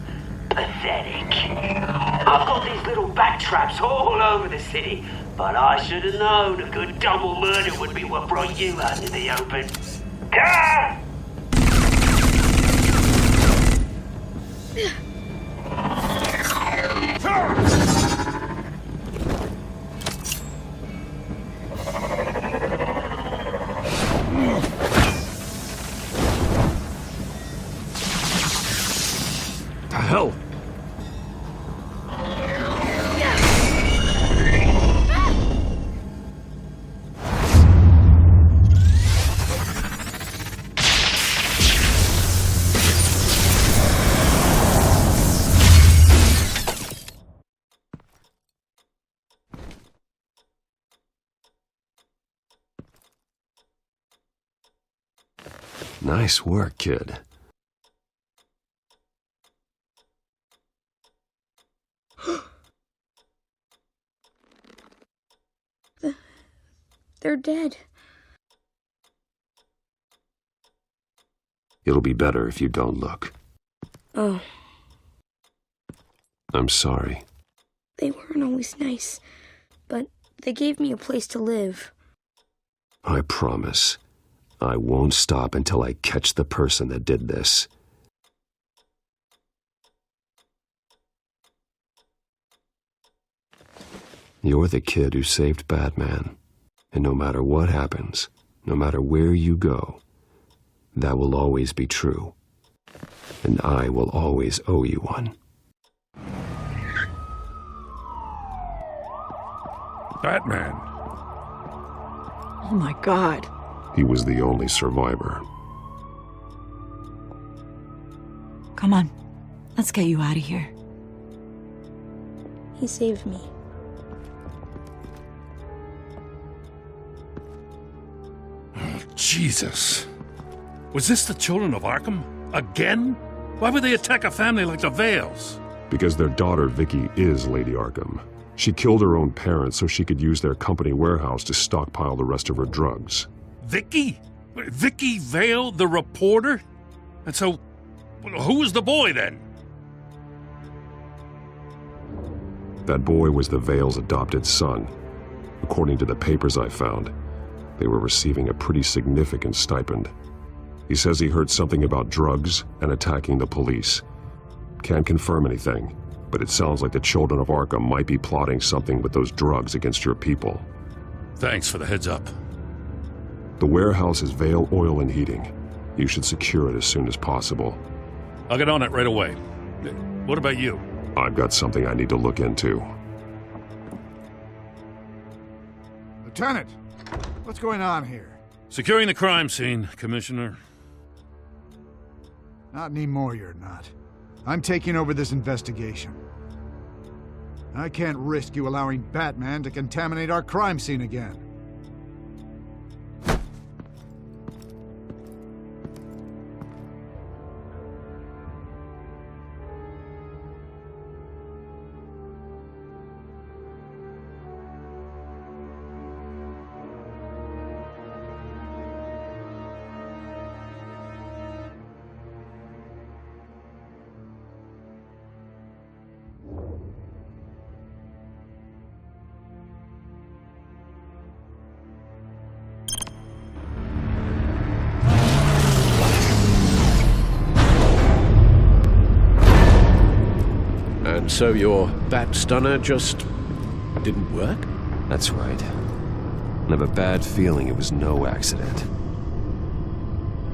Pathetic. I've got these little bat traps all over the city, but I should have known a good double murder would be what brought you out into the open. Ah! The hell? Nice work, kid. They're dead. It'll be better if you don't look. Oh, I'm sorry. they weren't always nice, but they gave me a place to live. I promise. I won't stop until I catch the person that did this. You're the kid who saved Batman. And no matter what happens, no matter where you go, that will always be true. And I will always owe you one. Batman. Oh my God. He was the only survivor. Come on. Let's get you out of here. He saved me. Oh, Jesus. Was this the children of Arkham? Again? Why would they attack a family like the Vales? Because their daughter, Vicky, is Lady Arkham. She killed her own parents so she could use their company warehouse to stockpile the rest of her drugs. Vicky? Vicky Vale, the reporter? And so, who was the boy then? That boy was the Vale's adopted son. According to the papers I found, they were receiving a pretty significant stipend. He says he heard something about drugs and attacking the police. Can't confirm anything, but it sounds like the children of Arkham might be plotting something with those drugs against your people. Thanks for the heads up. The warehouse is Vale Oil and Heating. You should secure it as soon as possible. I'll get on it right away. What about you? I've got something I need to look into. Lieutenant, what's going on here? Securing the crime scene, Commissioner. Not anymore, you're not. I'm taking over this investigation. I can't risk you allowing Batman to contaminate our crime scene again. And so your bat stunner just didn't work? That's right. I have a bad feeling it was no accident.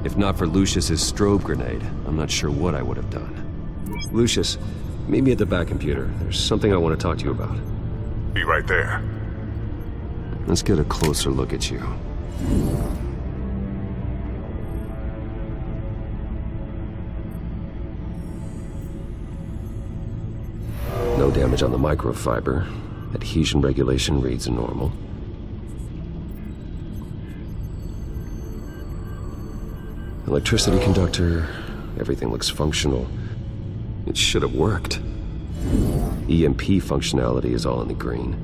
If not for Lucius's strobe grenade, I'm not sure what I would have done. Lucius, meet me at the back computer. There's something I want to talk to you about. Be right there. Let's get a closer look at you. No damage on the microfiber. Adhesion regulation reads normal. Electricity conductor, everything looks functional. It should have worked. EMP functionality is all in the green.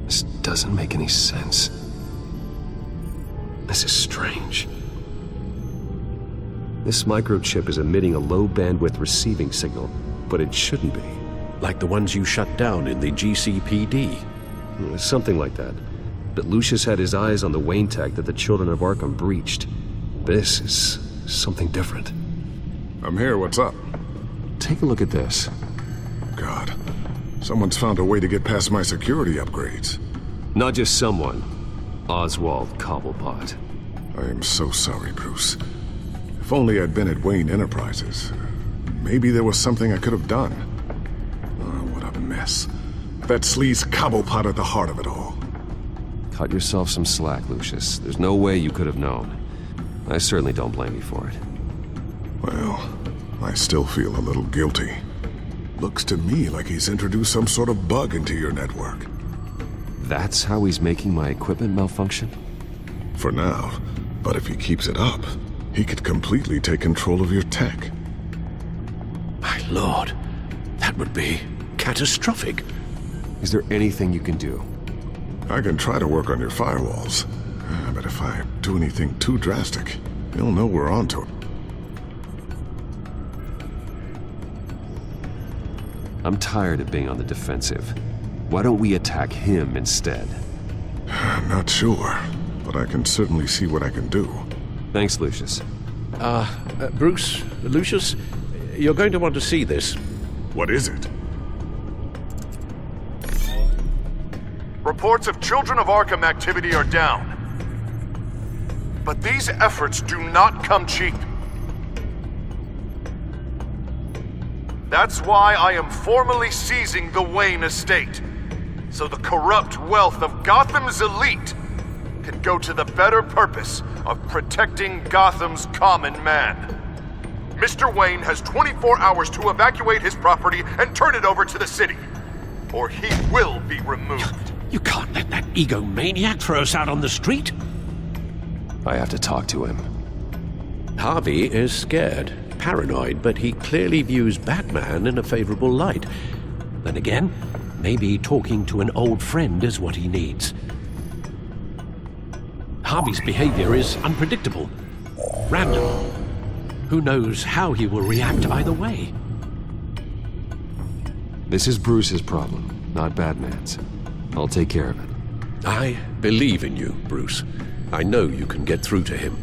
This doesn't make any sense. This is strange. This microchip is emitting a low bandwidth receiving signal, but it shouldn't be. Like the ones you shut down in the GCPD. Something like that. But Lucius had his eyes on the Wayne tech that the children of Arkham breached. This is something different. I'm here, what's up? Take a look at this. God, someone's found a way to get past my security upgrades. Not just someone. Oswald Cobblepot. I am so sorry, Bruce. If only I'd been at Wayne Enterprises. Maybe there was something I could have done. Oh, what a mess. That sleaze Cobblepot at the heart of it all. Cut yourself some slack, Lucius. There's no way you could have known. I certainly don't blame you for it. Well, I still feel a little guilty. Looks to me like he's introduced some sort of bug into your network. That's how he's making my equipment malfunction? For now. But if he keeps it up, he could completely take control of your tech. My lord, that would be catastrophic. Is there anything you can do? I can try to work on your firewalls. But if I do anything too drastic, he'll know we're onto it. I'm tired of being on the defensive. Why don't we attack him instead? I'm not sure, but I can certainly see what I can do. Thanks, Lucius. Bruce, Lucius, you're going to want to see this. What is it? Reports of Children of Arkham activity are down. But these efforts do not come cheap. That's why I am formally seizing the Wayne estate, so the corrupt wealth of Gotham's elite can go to the better purpose of protecting Gotham's common man. Mr. Wayne has 24 hours to evacuate his property and turn it over to the city, or he will be removed. You can't let that egomaniac throw us out on the street. I have to talk to him. Harvey is scared, paranoid, but he clearly views Batman in a favorable light. Then again, maybe talking to an old friend is what he needs. Harvey's behavior is unpredictable, random. Who knows how he will react either way? This is Bruce's problem, not Batman's. I'll take care of it. I believe in you, Bruce. I know you can get through to him.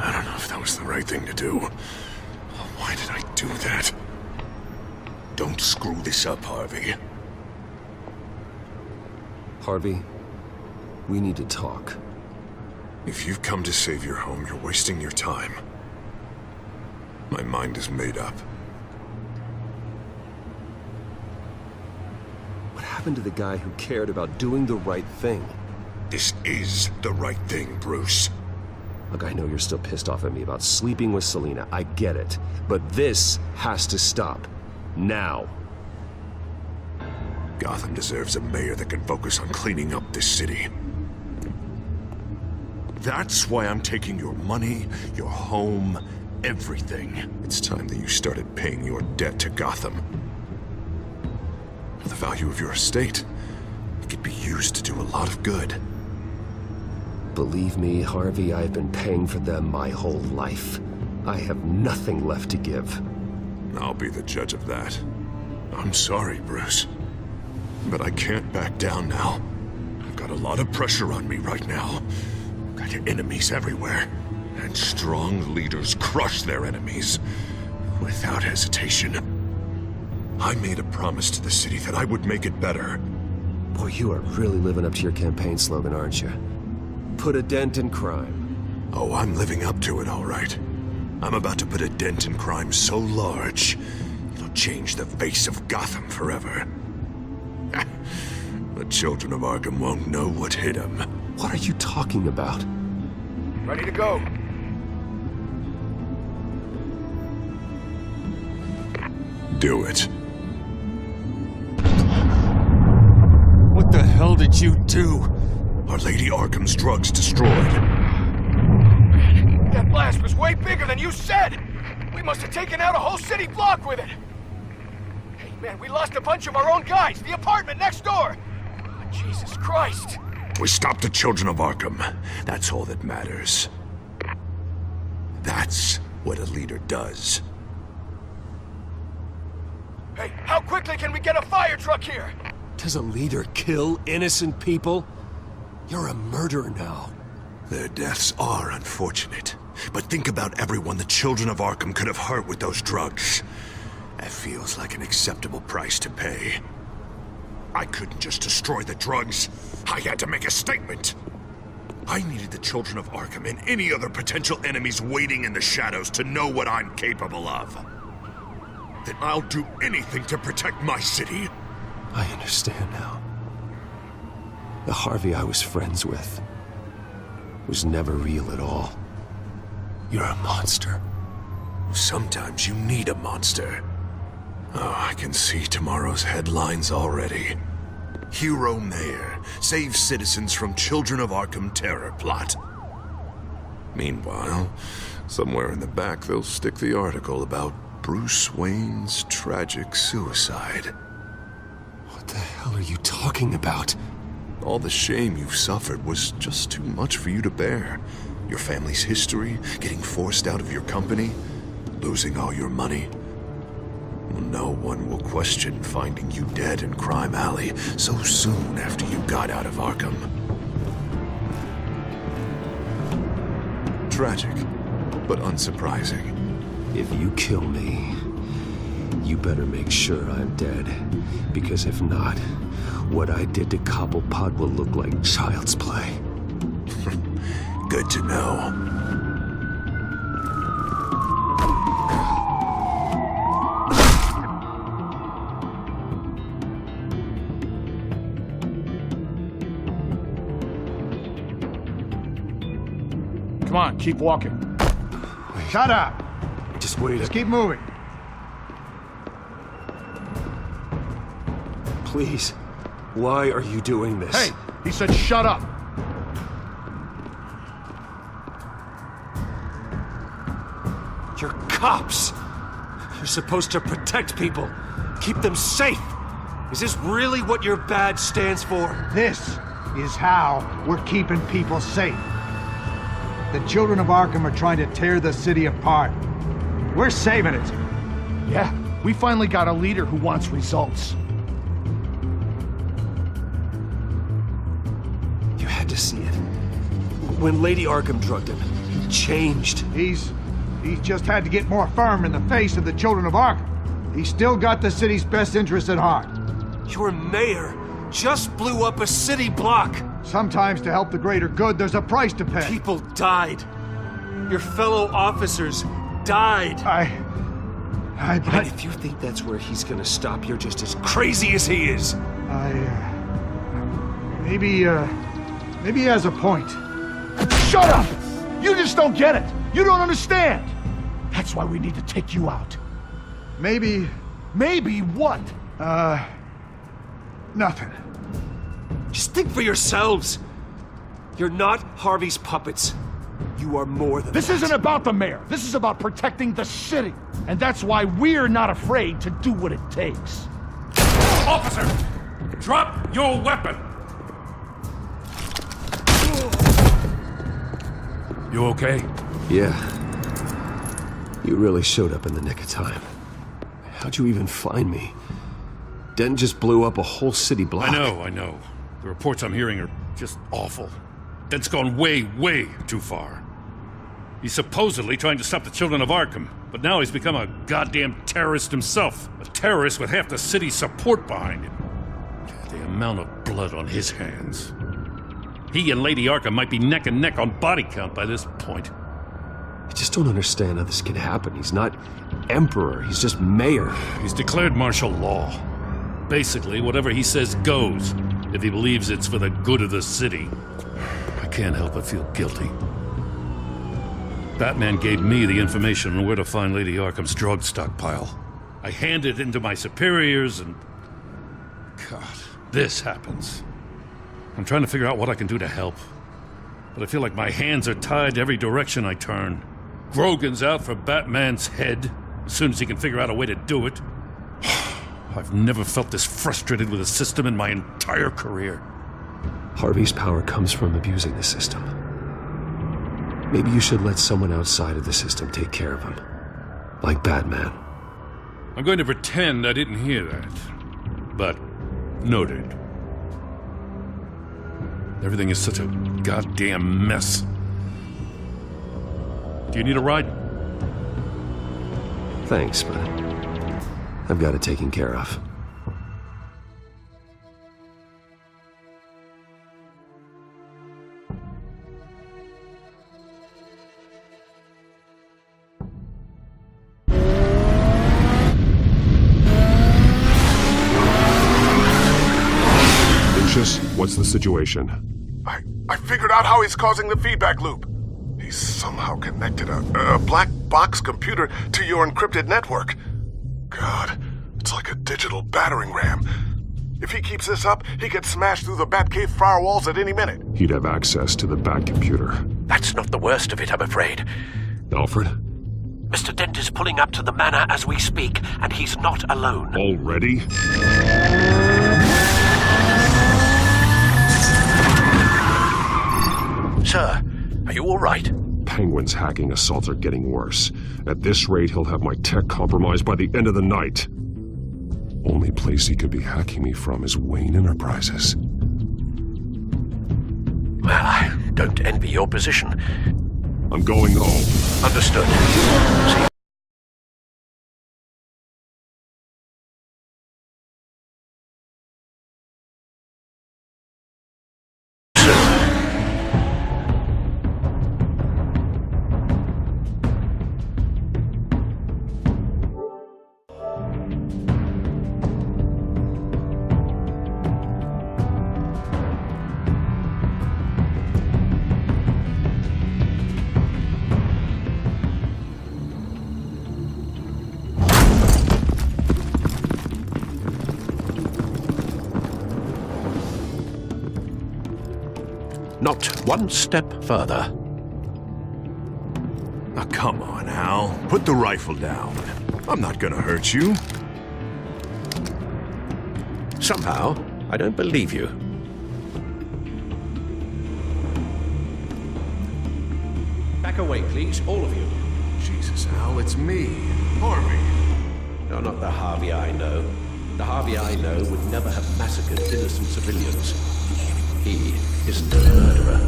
I don't know if that was the right thing to do. Why did I do that? Don't screw this up, Harvey. Harvey, we need to talk. If you've come to save your home, you're wasting your time. My mind is made up. What happened to the guy who cared about doing the right thing? This is the right thing, Bruce. Look, I know you're still pissed off at me about sleeping with Selina. I get it. But this has to stop. Now. Gotham deserves a mayor that can focus on cleaning up this city. That's why I'm taking your money, your home, everything. It's time that you started paying your debt to Gotham. For the value of your estate, it could be used to do a lot of good. Believe me, Harvey, I've been paying for them my whole life. I have nothing left to give. I'll be the judge of that. I'm sorry, Bruce. But I can't back down now. I've got a lot of pressure on me right now. Got enemies everywhere. And strong leaders crush their enemies without hesitation. I made a promise to the city that I would make it better. Boy, you are really living up to your campaign slogan, aren't you? Put a dent in crime. Oh, I'm living up to it, all right. I'm about to put a dent in crime so large, it'll change the face of Gotham forever. The children of Arkham won't know what hit them. What are you talking about? Ready to go. Do it. What the hell did you do? Our Lady Arkham's drugs destroyed. That blast was way bigger than you said! We must have taken out a whole city block with it! Hey man, we lost a bunch of our own guys! The apartment next door! Oh, Jesus Christ! We stopped the children of Arkham. That's all that matters. That's what a leader does. Hey, how quickly can we get a fire truck here? Does a leader kill innocent people? You're a murderer now. Their deaths are unfortunate. But think about everyone the children of Arkham could have hurt with those drugs. That feels like an acceptable price to pay. I couldn't just destroy the drugs. I had to make a statement. I needed the children of Arkham and any other potential enemies waiting in the shadows to know what I'm capable of. That I'll do anything to protect my city. I understand now. The Harvey I was friends with was never real at all. You're a monster. Sometimes you need a monster. Oh, I can see tomorrow's headlines already. Hero Mayor saves citizens from Children of Arkham terror plot. Meanwhile, somewhere in the back they'll stick the article about Bruce Wayne's tragic suicide. What the hell are you talking about? All the shame you've suffered was just too much for you to bear. Your family's history, getting forced out of your company, losing all your money. Well, no one will question finding you dead in Crime Alley so soon after you got out of Arkham. Tragic, but unsurprising. If you kill me, you better make sure I'm dead. Because if not, what I did to Cobblepot will look like child's play. Good to know. Come on, keep walking. Shut up! Just wait. Just keep moving. Please. Why are you doing this? Hey, he said shut up. You're cops. You're supposed to protect people, keep them safe. Is this really what your badge stands for? This is how we're keeping people safe. The children of Arkham are trying to tear the city apart. We're saving it. Yeah, we finally got a leader who wants results. You had to see it. When Lady Arkham drugged him, he changed. He's just had to get more firm in the face of the children of Arkham. He's still got the city's best interests at heart. Your mayor just blew up a city block. Sometimes to help the greater good, there's a price to pay. People died. Your fellow officers died. And if you think that's where he's gonna stop, you're just as crazy as he is. Maybe he has a point. Shut up! You just don't get it. You don't understand. That's why we need to take you out. Maybe what? Nothing. Just think for yourselves. You're not Harvey's puppets. You are more than This that. isn't about the mayor. This is about protecting the city. And that's why we're not afraid to do what it takes. Officer! Drop your weapon! You okay? Yeah. You really showed up in the nick of time. How'd you even find me? Den just blew up a whole city block. I know. The reports I'm hearing are just awful. Den's gone way, way too far. He's supposedly trying to stop the children of Arkham, but now he's become a goddamn terrorist himself. A terrorist with half the city's support behind him. The amount of blood on his hands. He and Lady Arkham might be neck and neck on body count by this point. I just don't understand how this could happen. He's not emperor, he's just mayor. He's declared martial law. Basically, whatever he says goes, if he believes it's for the good of the city. I can't help but feel guilty. Batman gave me the information on where to find Lady Arkham's drug stockpile. I handed it into my superiors and... God, this happens. I'm trying to figure out what I can do to help. But I feel like my hands are tied every direction I turn. Grogan's out for Batman's head, as soon as he can figure out a way to do it. I've never felt this frustrated with a system in my entire career. Harvey's power comes from abusing the system. Maybe you should let someone outside of the system take care of him. Like Batman. I'm going to pretend I didn't hear that. But, noted. Everything is such a goddamn mess. Do you need a ride? Thanks, but I've got it taken care of. What's the situation? I figured out how he's causing the feedback loop. He's somehow connected a black box computer to your encrypted network. God, it's like a digital battering ram. If he keeps this up, he could smash through the Batcave firewalls at any minute. He'd have access to the Bat computer. That's not the worst of it, I'm afraid. Alfred? Mr. Dent is pulling up to the manor as we speak, and he's not alone. Already? Sir, are you all right? Penguin's hacking assaults are getting worse. At this rate, he'll have my tech compromised by the end of the night. Only place he could be hacking me from is Wayne Enterprises. Well, I don't envy your position. I'm going home. Understood. See you. Not one step further. Now come on, Hal. Put the rifle down. I'm not gonna hurt you. Somehow, I don't believe you. Back away, please, all of you. Jesus, Hal, it's me, Harvey. You're not the Harvey I know. The Harvey I know would never have massacred innocent civilians. He isn't a murderer.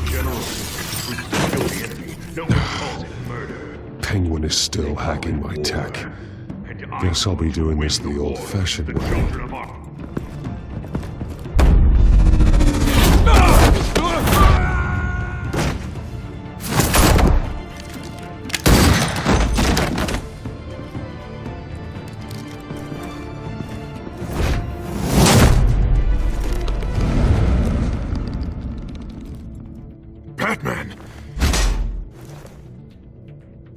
General, we kill the enemy. No one calls it murder. Penguin is still hacking my tech. Guess I'll be doing this the old-fashioned way. Batman!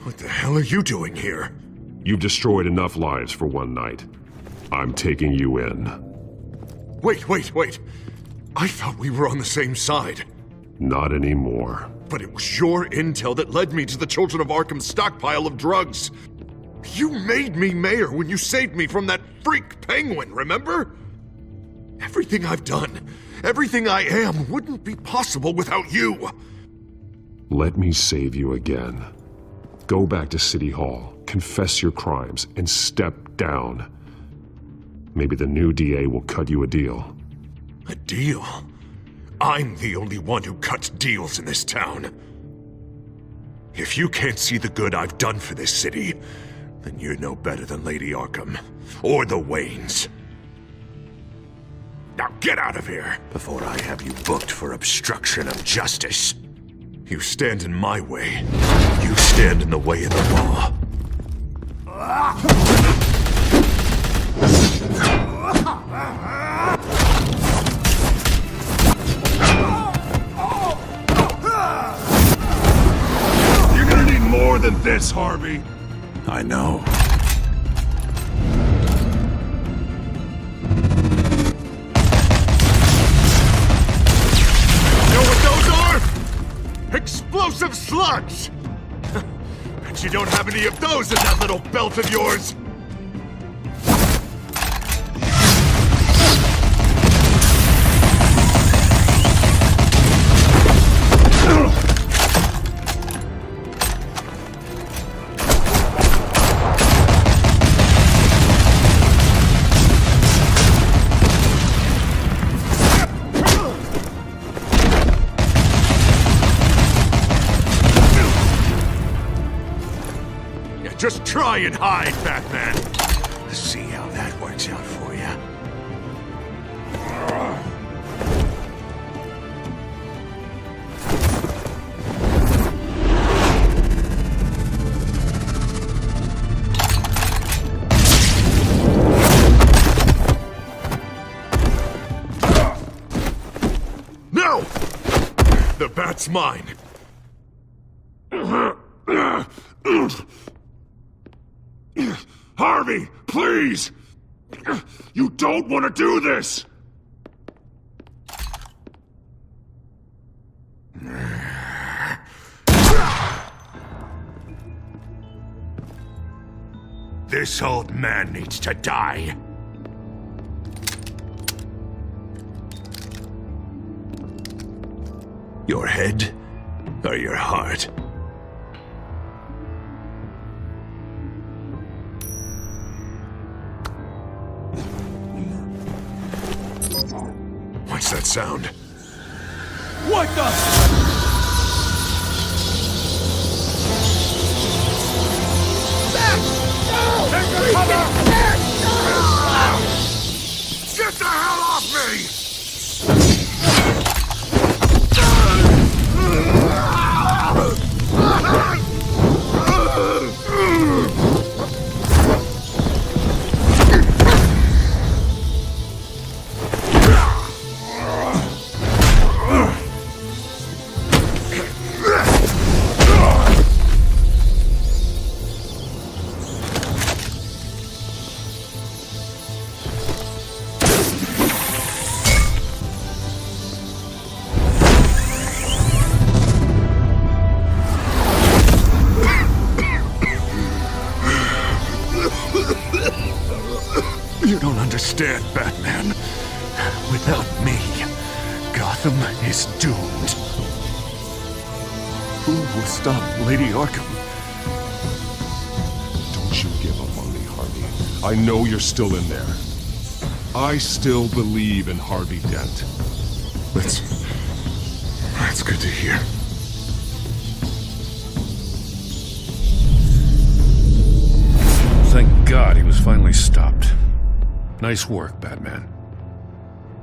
What the hell are you doing here? You've destroyed enough lives for one night. I'm taking you in. Wait. I thought we were on the same side. Not anymore. But it was your intel that led me to the Children of Arkham's stockpile of drugs. You made me mayor when you saved me from that freak penguin, remember? Everything I've done, everything I am, wouldn't be possible without you. Let me save you again. Go back to City Hall, confess your crimes, and step down. Maybe the new DA will cut you a deal. A deal? I'm the only one who cuts deals in this town. If you can't see the good I've done for this city, then you're no better than Lady Arkham, or the Waynes. Now get out of here, before I have you booked for obstruction of justice. You stand in my way. You stand in the way of the law. You're gonna need more than this, Harvey. I know. Know what those are? Explosive slugs! Bet you don't have any of those in that little belt of yours! Just try and hide, Batman. Let's see how that works out for you. No! The bat's mine. Harvey, please! You don't want to do this! This old man needs to die. Your head or your heart? What's that sound? What the? Get the hell off me! dead, Batman. Without me, Gotham is doomed. Who will stop Lady Arkham? Don't you give up on me, Harvey. I know you're still in there. I still believe in Harvey Dent. That's good to hear. Thank God he was finally stopped. Nice work, Batman.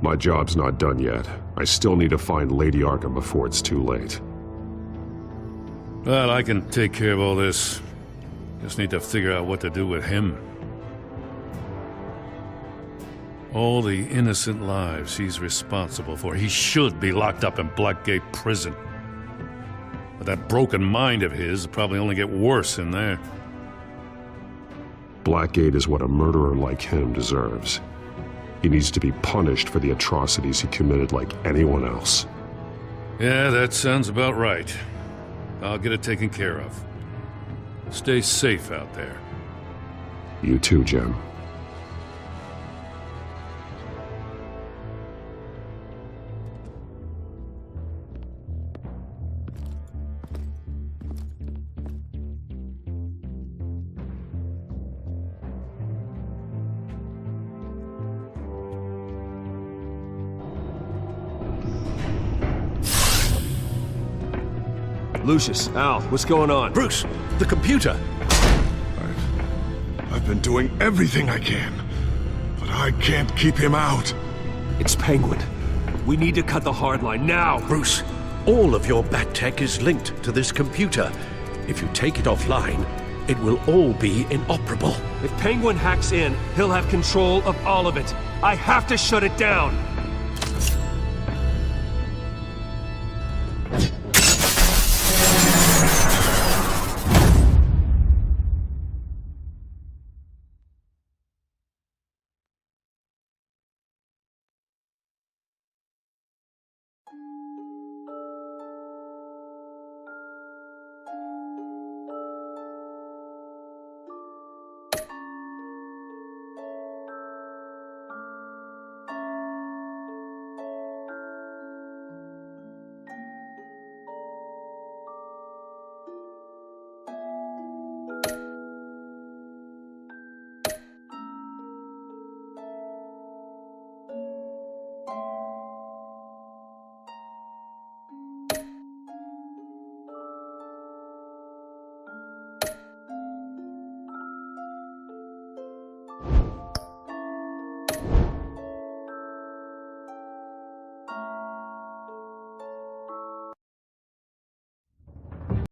My job's not done yet. I still need to find Lady Arkham before it's too late. Well, I can take care of all this. Just need to figure out what to do with him. All the innocent lives he's responsible for. He should be locked up in Blackgate Prison. But that broken mind of his will probably only get worse in there. Blackgate is what a murderer like him deserves. He needs to be punished for the atrocities he committed like anyone else. Yeah, that sounds about right. I'll get it taken care of. Stay safe out there. You too, Jim. Lucius, Al, what's going on? Bruce, the computer! I've been doing everything I can, but I can't keep him out. It's Penguin. We need to cut the hard line now. Bruce, all of your bat tech is linked to this computer. If you take it offline, it will all be inoperable. If Penguin hacks in, he'll have control of all of it. I have to shut it down.